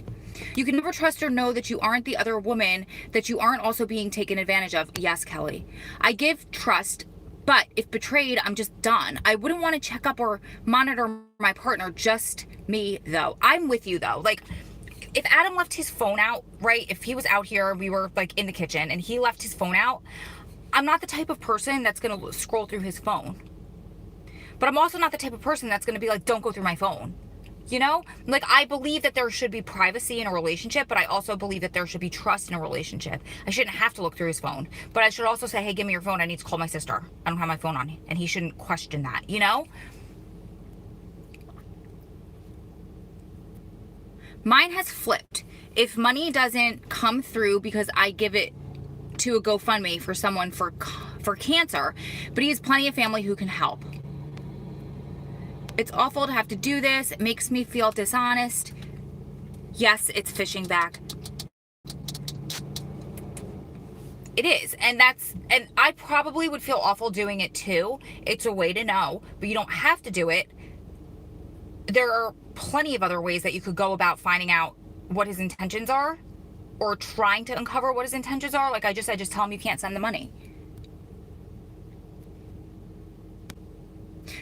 You can never trust or know that you aren't the other woman, that you aren't also being taken advantage of. Yes, Kelly. I give trust But if betrayed, I'm just done. I wouldn't want to check up or monitor my partner, just me though. I'm with you though. Like, if Adam left his phone out, right? If he was out here, we were like in the kitchen and he left his phone out, I'm not the type of person that's going to scroll through his phone. But I'm also not the type of person that's going to be like, don't go through my phone. You know, like, I believe that there should be privacy in a relationship, but I also believe that there should be trust in a relationship. I shouldn't have to look through his phone, but I should also say, hey, give me your phone. I need to call my sister. I don't have my phone on. And he shouldn't question that, you know? Mine has flipped. If money doesn't come through because I give it to a GoFundMe for someone for cancer, but he has plenty of family who can help. It's awful to have to do this. It makes me feel dishonest. Yes, it's fishing back. It is. And I probably would feel awful doing it too. It's a way to know, but you don't have to do it. There are plenty of other ways that you could go about finding out what his intentions are, or trying to uncover what his intentions are. Like I just tell him you can't send the money.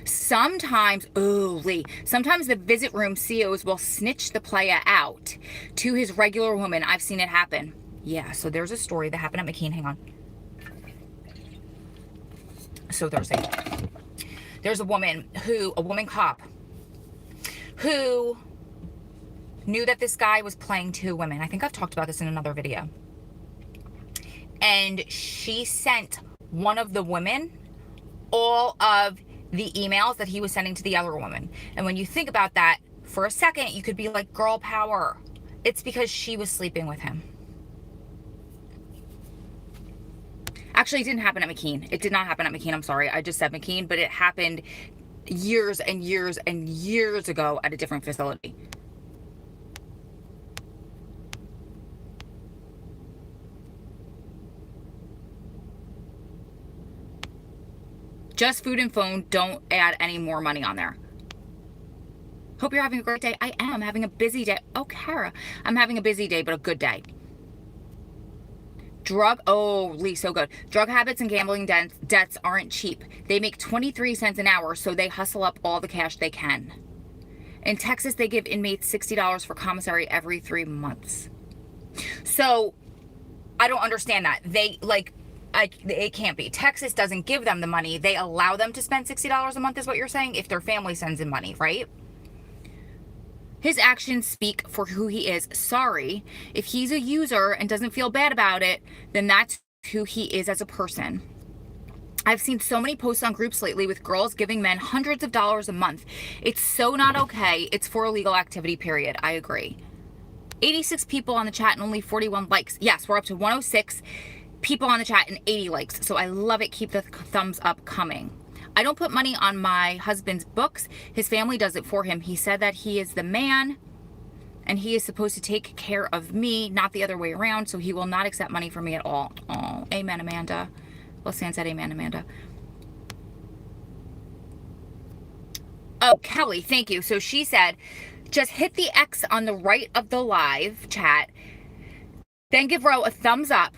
Sometimes the visit room COs will snitch the playa out to his regular woman. I've seen it happen. Yeah, so there's a story that happened at McKean. Hang on. So there's a woman cop who knew that this guy was playing two women. I think I've talked about this in another video. And she sent one of the women all of the emails that he was sending to the other woman. And when you think about that for a second, you could be like, girl power. It's because she was sleeping with him. Actually, it didn't happen at McKean. It did not happen at McKean. I'm sorry. I just said McKean, but it happened years and years and years ago at a different facility. Just food and phone. Don't add any more money on there. Hope you're having a great day. I am having a busy day. Oh, Kara. I'm having a busy day, but a good day. Lee, so good. Drug habits and gambling debts aren't cheap. They make 23 cents an hour, so they hustle up all the cash they can. In Texas, they give inmates $60 for commissary every 3 months. So, I don't understand that. It can't be. Texas doesn't give them the money. They allow them to spend $60 a month is what you're saying, if their family sends in money, right? His actions speak for who he is. Sorry. If he's a user and doesn't feel bad about it, then that's who he is as a person. I've seen so many posts on groups lately with girls giving men hundreds of dollars a month. It's so not okay. It's for illegal activity, period. I agree. 86 people on the chat and only 41 likes. Yes, we're up to 106 people on the chat and 80 likes. So I love it. Keep the thumbs up coming. I don't put money on my husband's books. His family does it for him. He said that he is the man and he is supposed to take care of me, not the other way around. So he will not accept money from me at all. Oh, amen, Amanda. Lisanne said amen, Amanda. Oh, Kelly, thank you. So she said, just hit the X on the right of the live chat, then give Ro a thumbs up.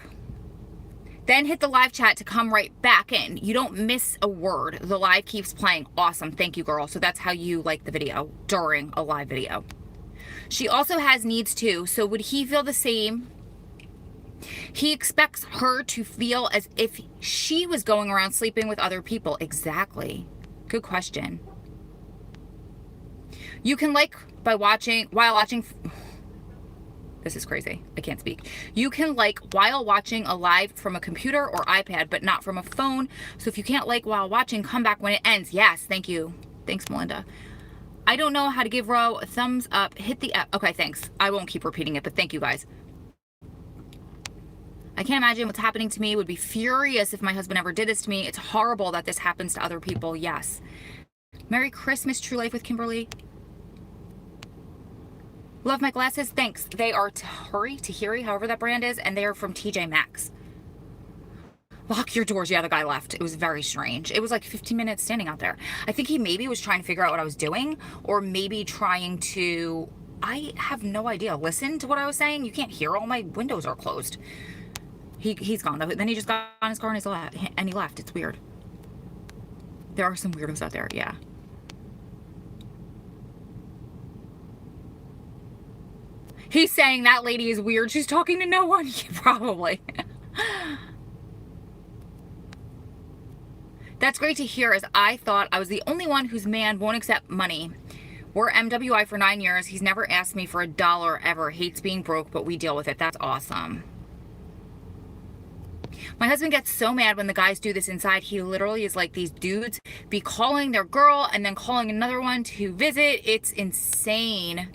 Then hit the live chat to come right back in. You don't miss a word. The live keeps playing. Awesome. Thank you, girl. So that's how you like the video during a live video. She also has needs too. So would he feel the same? He expects her to feel as if she was going around sleeping with other people. Exactly. Good question. You can like while watching. This is crazy. I can't speak. You can like while watching a live from a computer or iPad, but not from a phone. So if you can't like while watching, come back when it ends. Yes, thank you. Thanks, Melinda. I don't know how to give Ro a thumbs up. Hit the F. Okay, thanks. I won't keep repeating it, but thank you guys. I can't imagine what's happening to me. Would be furious if my husband ever did this to me. It's horrible that this happens to other people. Yes. Merry Christmas, True Life with Kimberly. Love my glasses. Thanks. They are Tahiri, however that brand is, and they are from TJ Maxx. Lock your doors. Yeah, the guy left. It was very strange. It was like 15 minutes standing out there. I think he maybe was trying to figure out what I was doing, or maybe trying to, I have no idea, listen to what I was saying. You can't hear. All my windows are closed. He's gone though. Then he just got on his car and he left. It's weird. There are some weirdos out there, yeah. He's saying that lady is weird. She's talking to no one. Probably. That's great to hear, as I thought I was the only one whose man won't accept money. We're MWI for 9 years. He's never asked me for a dollar ever. Hates being broke, but we deal with it. That's awesome. My husband gets so mad when the guys do this inside. He literally is like, these dudes be calling their girl and then calling another one to visit. It's insane.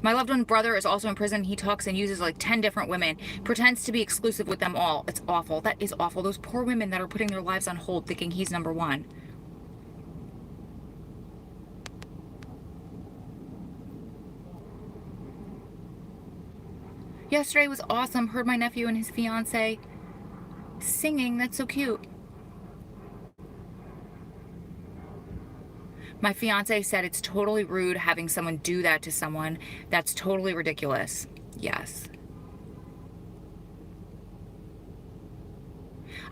My loved one brother is also in prison. He talks and uses like 10 different women, pretends to be exclusive with them all. It's awful. That is awful. Those poor women that are putting their lives on hold thinking he's number one. Yesterday was awesome. Heard my nephew and his fiance singing. That's so cute. My fiance said it's totally rude having someone do that to someone. That's totally ridiculous. Yes.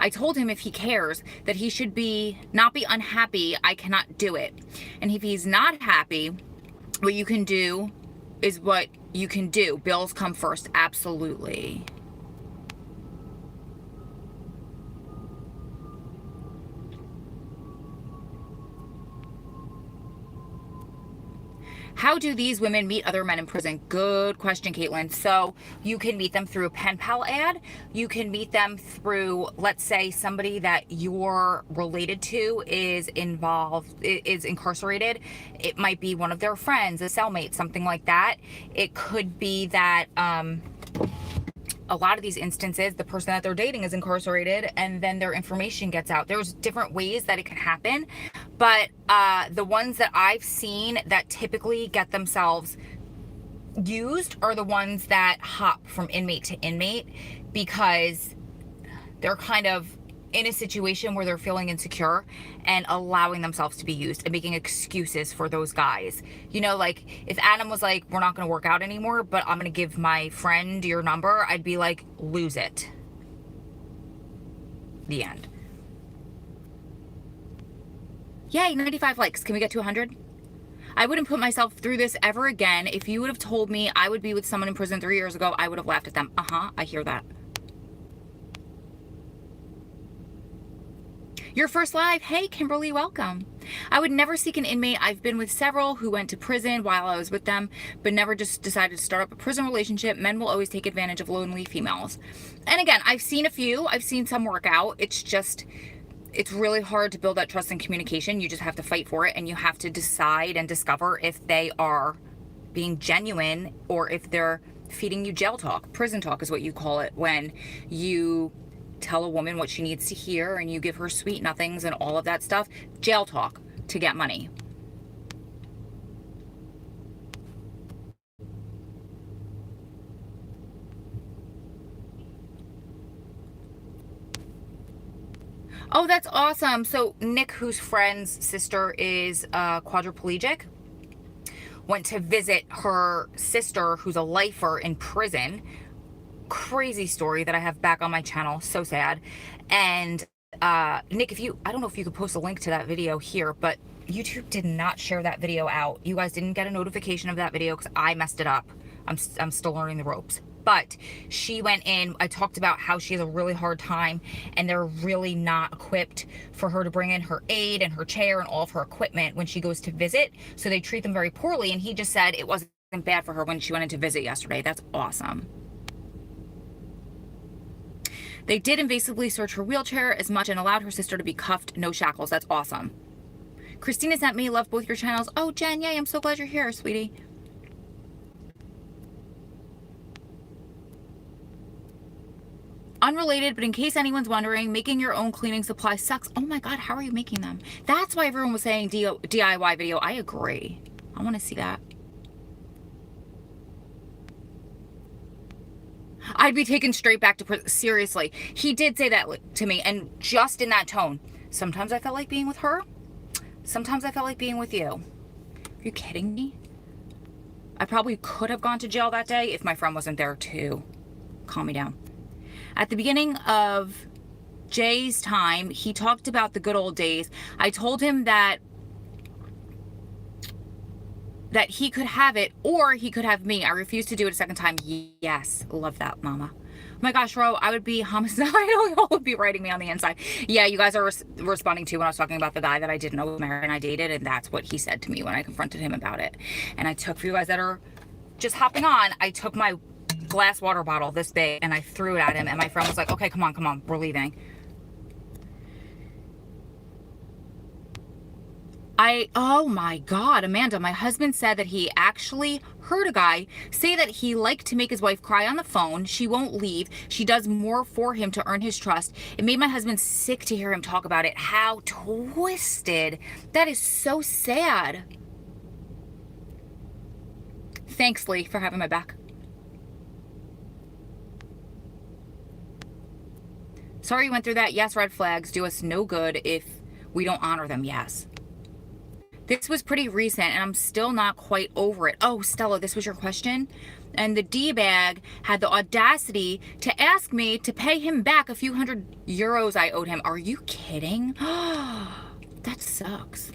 I told him if he cares that he should not be unhappy. I cannot do it. And if he's not happy, what you can do is what you can do. Bills come first. Absolutely. How do these women meet other men in prison? Good question, Caitlin. So you can meet them through a pen pal ad. You can meet them through, let's say, somebody that you're related to is incarcerated. It might be one of their friends, a cellmate, something like that. It could be that a lot of these instances, the person that they're dating is incarcerated and then their information gets out. There's different ways that it can happen. But the ones that I've seen that typically get themselves used are the ones that hop from inmate to inmate because they're kind of in a situation where they're feeling insecure and allowing themselves to be used and making excuses for those guys. You know, like if Adam was like, we're not going to work out anymore, but I'm going to give my friend your number, I'd be like, lose it. The end. Yay, 95 likes. Can we get to 100? I wouldn't put myself through this ever again. If you would have told me I would be with someone in prison 3 years ago, I would have laughed at them. I hear that. Your first live. Hey, Kimberly, welcome. I would never seek an inmate. I've been with several who went to prison while I was with them, but never just decided to start up a prison relationship. Men will always take advantage of lonely females. And again, I've seen a few. I've seen some work out. It's really hard to build that trust and communication. You just have to fight for it, and you have to decide and discover if they are being genuine or if they're feeding you jail talk. Prison talk is what you call it, when you tell a woman what she needs to hear and you give her sweet nothings and all of that stuff. Jail talk to get money. Oh, that's awesome. So Nick, whose friend's sister is quadriplegic, went to visit her sister who's a lifer in prison. Crazy story that I have back on my channel. So sad. And Nick, I don't know if you could post a link to that video here, but YouTube did not share that video out. You guys didn't get a notification of that video because I messed it up. I'm still learning the ropes. But she went in, I talked about how she has a really hard time and they're really not equipped for her to bring in her aid and her chair and all of her equipment when she goes to visit. So they treat them very poorly. And he just said it wasn't bad for her when she went in to visit yesterday. That's awesome. They did invasively search her wheelchair as much and allowed her sister to be cuffed, no shackles. That's awesome. Christina sent me, love both your channels. Oh, Jen, yay, I'm so glad you're here, sweetie. Unrelated, but in case anyone's wondering, making your own cleaning supplies sucks. Oh my God, how are you making them? That's why everyone was saying DIY video. I agree. I want to see that. I'd be taken straight back to prison. Seriously. He did say that to me, and just in that tone. Sometimes I felt like being with her. Sometimes I felt like being with you. Are you kidding me? I probably could have gone to jail that day if my friend wasn't there to calm me down. At the beginning of Jay's time. He talked about the good old days. I told him that he could have it or he could have me. I refused to do it a second time. Yes. Love that, mama. Oh my gosh, Ro, I would be homicidal. Y'all would be writing me on the inside. Yeah, you guys are responding to when I was talking about the guy that I didn't know was married and I dated, and that's what he said to me when I confronted him about it. And I took, for you guys that are just hopping on, I took my glass water bottle this big and I threw it at him, and my friend was like, okay, come on, we're leaving. Oh my God, Amanda, my husband said that he actually heard a guy say that he liked to make his wife cry on the phone. She won't leave. She does more for him to earn his trust. It made my husband sick to hear him talk about it. How twisted. That is so sad. Thanks, Lee, for having my back. Sorry you went through that. Yes, red flags do us no good if we don't honor them. Yes. This was pretty recent and I'm still not quite over it. Oh, Stella, this was your question? And the D-bag had the audacity to ask me to pay him back a few €100 I owed him. Are you kidding? That sucks.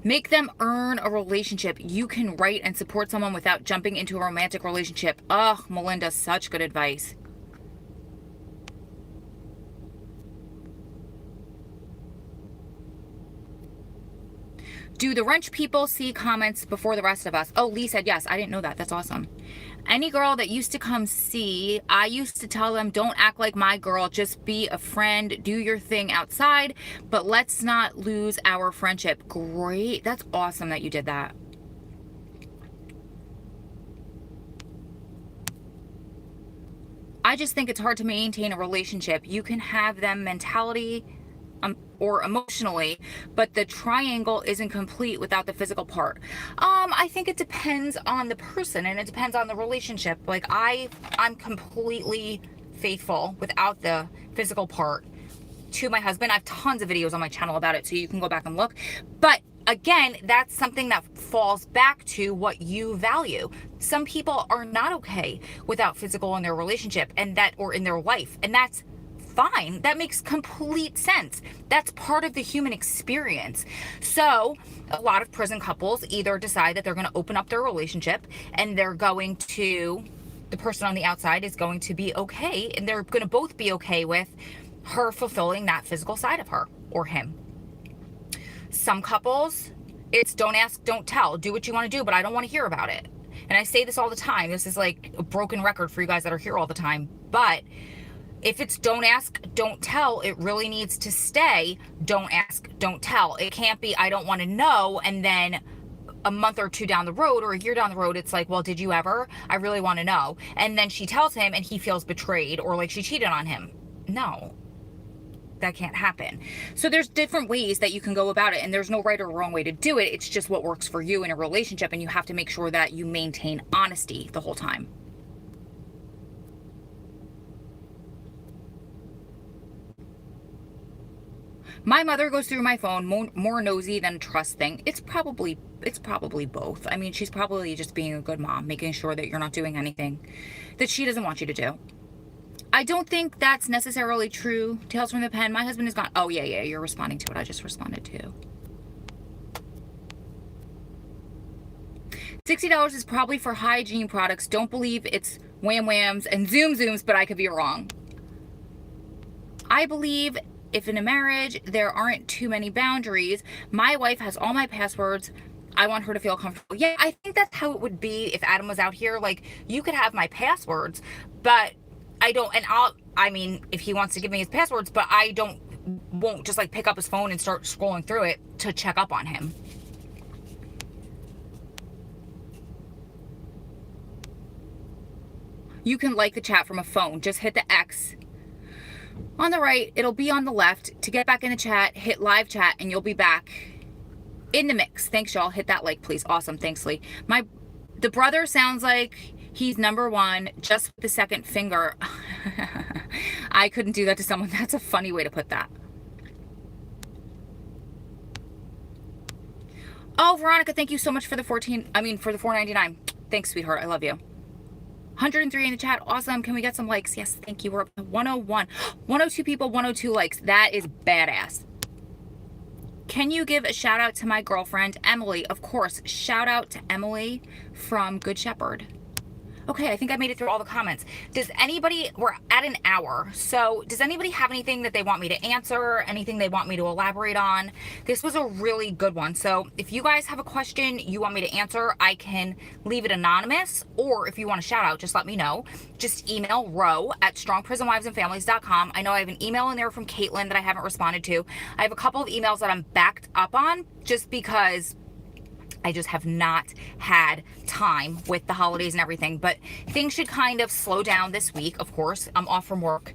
Make them earn a relationship. You can write and support someone without jumping into a romantic relationship. Oh, Melinda, such good advice. Do the wrench people see comments before the rest of us? Oh, Lee said yes. I didn't know that. That's awesome. Any girl that used to come see, I used to tell them, don't act like my girl. Just be a friend. Do your thing outside, but let's not lose our friendship. Great. That's awesome that you did that. I just think it's hard to maintain a relationship. You can have them mentality or emotionally, but the triangle isn't complete without the physical part. I think it depends on the person and it depends on the relationship. Like I'm completely faithful without the physical part to my husband. I have tons of videos on my channel about it, so you can go back and look. But again, that's something that falls back to what you value. Some people are not okay without physical in their relationship or in their life, and that's fine. That makes complete sense. That's part of the human experience. So a lot of prison couples either decide that they're going to open up their relationship and the person on the outside is going to be okay, and they're going to both be okay with her fulfilling that physical side of her or him. Some couples, it's don't ask, don't tell. Do what you want to do, but I don't want to hear about it. And I say this all the time. This is like a broken record for you guys that are here all the time. But if it's don't ask, don't tell, it really needs to stay don't ask, don't tell. It can't be I don't want to know, and then a month or two down the road or a year down the road, it's like, well, did you ever? I really want to know. And then she tells him and he feels betrayed or like she cheated on him. No, that can't happen. So there's different ways that you can go about it, and there's no right or wrong way to do it. It's just what works for you in a relationship, and you have to make sure that you maintain honesty the whole time. My mother goes through my phone more nosy than a trust thing. It's probably both. I mean, she's probably just being a good mom, making sure that you're not doing anything that she doesn't want you to do. I don't think that's necessarily true. Tales from the pen. My husband is gone. Oh, yeah, you're responding to what I just responded to. $60 is probably for hygiene products. Don't believe it's wham whams and zoom zooms, but I could be wrong. I believe if in a marriage there aren't too many boundaries, my wife has all my passwords. I want her to feel comfortable. Yeah, I think that's how it would be if Adam was out here. Like, you could have my passwords, but I don't, and I mean, if he wants to give me his passwords, but I won't just like pick up his phone and start scrolling through it to check up on him. You can like the chat from a phone. Just hit the X on the right. It'll be on the left. To get back in the chat, hit live chat and you'll be back in the mix. Thanks, y'all. Hit that like, please. Awesome. Thanks, Lee. The brother sounds like he's number one, just with the second finger. I couldn't do that to someone. That's a funny way to put that. Oh, Veronica, thank you so much for the $4.99. Thanks, sweetheart. I love you. 103 in the chat. Awesome. Can we get some likes? Yes, thank you. We're up to 101. 102 people, 102 likes. That is badass. Can you give a shout out to my girlfriend, Emily? Of course. Shout out to Emily from Good Shepherd. Okay, I think I made it through all the comments. Does anybody, we're at an hour, so does anybody have anything that they want me to answer, anything they want me to elaborate on? This was a really good one. So if you guys have a question you want me to answer, I can leave it anonymous, or if you want a shout out, just let me know. Just email ro@strongprisonwivesandfamilies.com. I know I have an email in there from Caitlin that I haven't responded to. I have a couple of emails that I'm backed up on just because I just have not had time with the holidays and everything, but things should kind of slow down this week. Of course, I'm off from work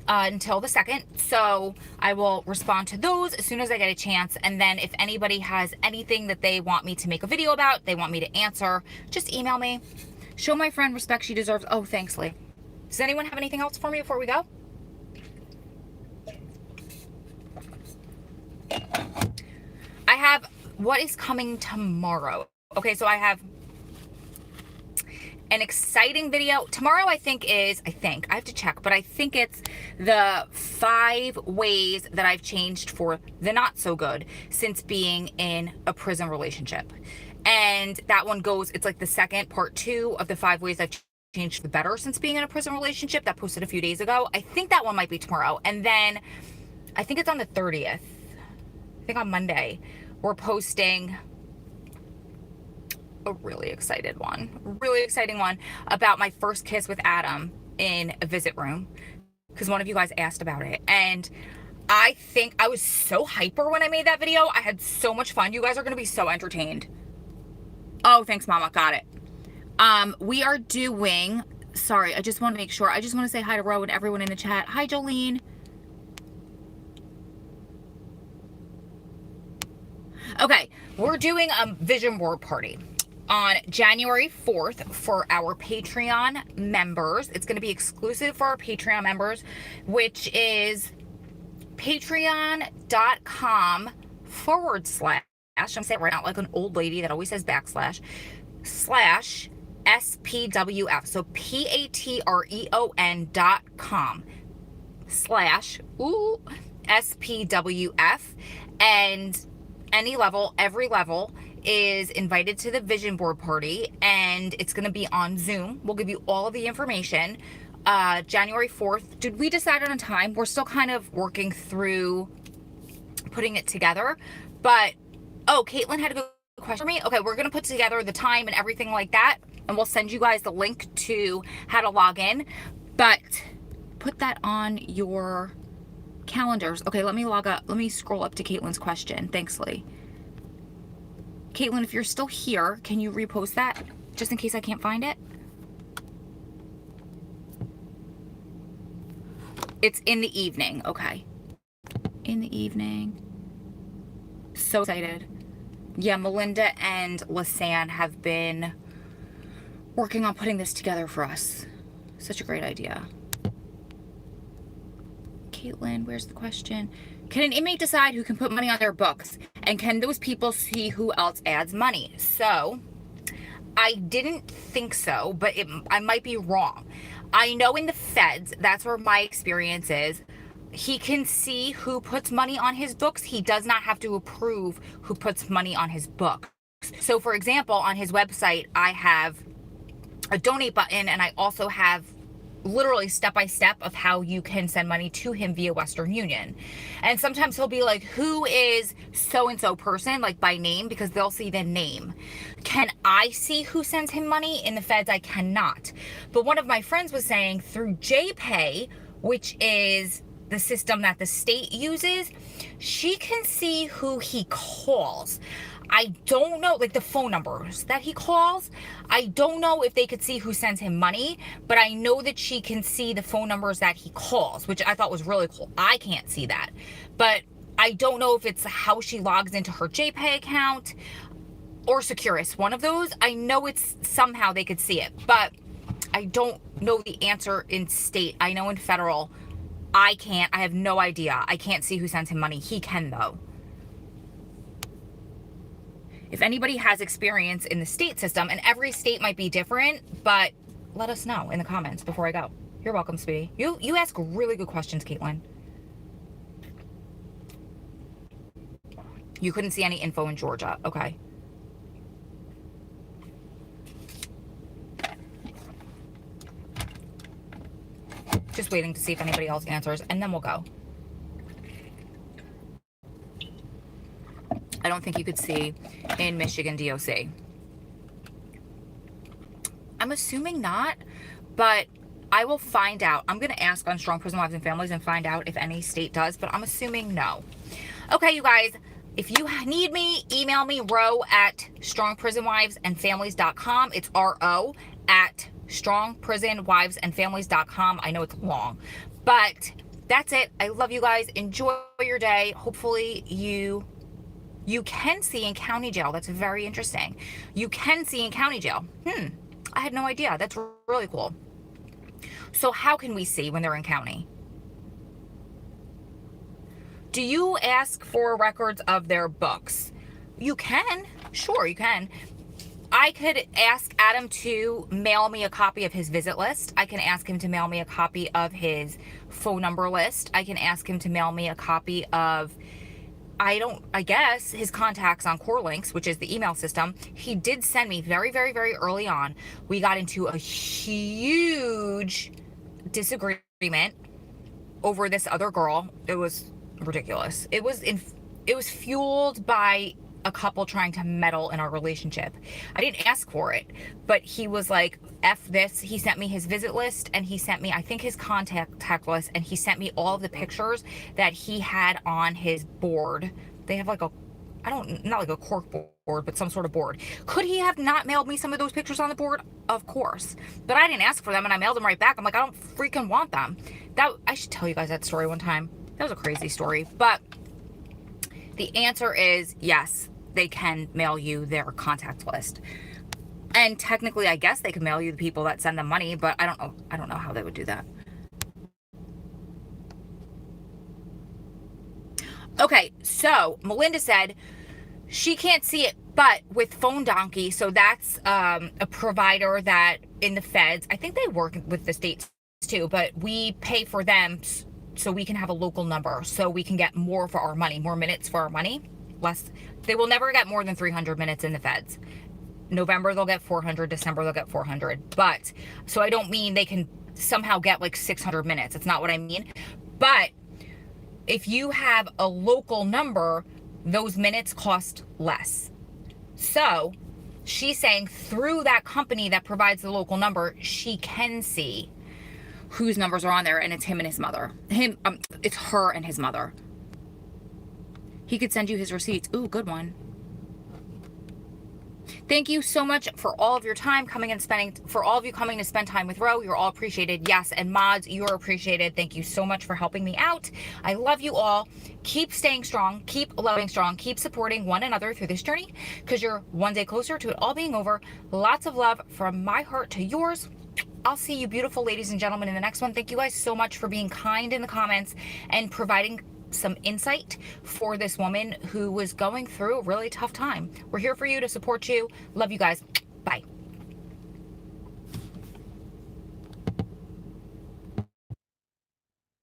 until the 2nd, so I will respond to those as soon as I get a chance. And then if anybody has anything that they want me to make a video about, they want me to answer, just email me. Show my friend respect she deserves. Oh, thanks, Lee. Does anyone have anything else for me before we go? I have what is coming tomorrow. Okay, so I have an exciting video. Tomorrow I have to check, but I think it's the 5 ways that I've changed for the not so good since being in a prison relationship. And that one goes, it's like the second part 2 of the 5 ways I've changed for the better since being in a prison relationship that posted a few days ago. I think that one might be tomorrow. And then I think it's on the 30th. I think on Monday. We're posting a really exciting one about my first kiss with Adam in a visit room, because one of you guys asked about it. And I think I was so hyper when I made that video. I had so much fun. You guys are going to be so entertained. Oh, thanks, Mama. Got it. We are doing, sorry, I just want to make sure. I just want to say hi to Ro and everyone in the chat. Hi, Jolene. Okay, we're doing a vision board party on January 4th for our Patreon members. It's going to be exclusive for our Patreon members, which is patreon.com/ I'm going to say it right out like an old lady that always says / SPWF. So patreon.com/ SPWF. And any level, every level is invited to the vision board party, and it's going to be on Zoom. We'll give you all of the information. January 4th. Did we decide on a time? We're still kind of working through putting it together, but oh, Caitlin had a good question for me. Okay, we're going to put together the time and everything like that, and we'll send you guys the link to how to log in, but put that on your calendars. Okay, let me log up. Let me scroll up to Caitlin's question. Thanks, Lee. Caitlin, if you're still here, can you repost that just in case I can't find it? It's in the evening. Okay. In the evening. So excited. Yeah, Melinda and Lisanne have been working on putting this together for us. Such a great idea. Caitlin, where's the question? Can an inmate decide who can put money on their books? And can those people see who else adds money? So, I didn't think so, but I might be wrong. I know in the feds, that's where my experience is. He can see who puts money on his books. He does not have to approve who puts money on his books. So, for example, on his website, I have a donate button, and I also have literally step-by-step of how you can send money to him via Western Union. And sometimes he'll be like, who is so-and-so person, like by name, because they'll see the name. Can I see who sends him money? In the feds, I cannot. But one of my friends was saying through JPay, which is the system that the state uses, she can see who he calls. I don't know, like the phone numbers that he calls. I don't know if they could see who sends him money, but I know that she can see the phone numbers that he calls, which I thought was really cool. I can't see that, but I don't know if it's how she logs into her JPay account or Securus, one of those. I know it's somehow they could see it, but I don't know the answer in state. I know in federal, I can't. I have no idea. I can't see who sends him money. He can, though. If anybody has experience in the state system, and every state might be different, but let us know in the comments before I go. You're welcome, sweetie. You ask really good questions, Caitlin. You couldn't see any info in Georgia. Okay. Just waiting to see if anybody else answers, and then we'll go. I don't think you could see in Michigan DOC. I'm assuming not, but I will find out. I'm going to ask on Strong Prison Wives and Families and find out if any state does, but I'm assuming no. Okay, you guys, if you need me, email me, ro@strongprisonwivesandfamilies.com. It's ro@strongprisonwivesandfamilies.com. I know it's long, but that's it. I love you guys. Enjoy your day. Hopefully you can see in county jail. That's very interesting. You can see in county jail. I had no idea. That's really cool. So how can we see when they're in county? Do you ask for records of their books? You can. Sure, you can. I could ask Adam to mail me a copy of his visit list. I can ask him to mail me a copy of his phone number list. I can ask him to mail me a copy of, I guess, his contacts on Core Links, which is the email system. He did send me very, very, very early on. We got into a huge disagreement over this other girl. It was ridiculous. It was fueled by a couple trying to meddle in our relationship. I didn't ask for it, but he was like, F this. He sent me his visit list, and he sent me, I think, his contact list, and he sent me all of the pictures that he had on his board. They have like a, not like a cork board, but some sort of board. Could he have not mailed me some of those pictures on the board? Of course. But I didn't ask for them, and I mailed them right back. I'm like, I don't freaking want them. I should tell you guys that story one time. That was a crazy story. But the answer is yes, they can mail you their contact list. And technically, I guess they could mail you the people that send them money, but I don't know how they would do that. Okay, so Melinda said she can't see it, but with Phone Donkey, so that's a provider that in the feds, I think they work with the states too, but we pay for them so we can have a local number, so we can get more for our money, more minutes for our money. Less, they will never get more than 300 minutes in the feds. November they'll get 400, December they'll get 400. But so I don't mean they can somehow get like 600 minutes. That's not what I mean. But if you have a local number, those minutes cost less. So she's saying through that company that provides the local number, she can see whose numbers are on there, and it's him and his mother. It's her and his mother. He could send you his receipts. Ooh, good one. Thank you so much for all of your time for all of you coming to spend time with Ro. You're all appreciated. Yes, and mods, you're appreciated. Thank you so much for helping me out. I love you all. Keep staying strong. Keep loving strong. Keep supporting one another through this journey, because you're one day closer to it all being over. Lots of love from my heart to yours. I'll see you beautiful ladies and gentlemen in the next one. Thank you guys so much for being kind in the comments and providing some insight for this woman who was going through a really tough time. We're here for you to support you. Love you guys. Bye.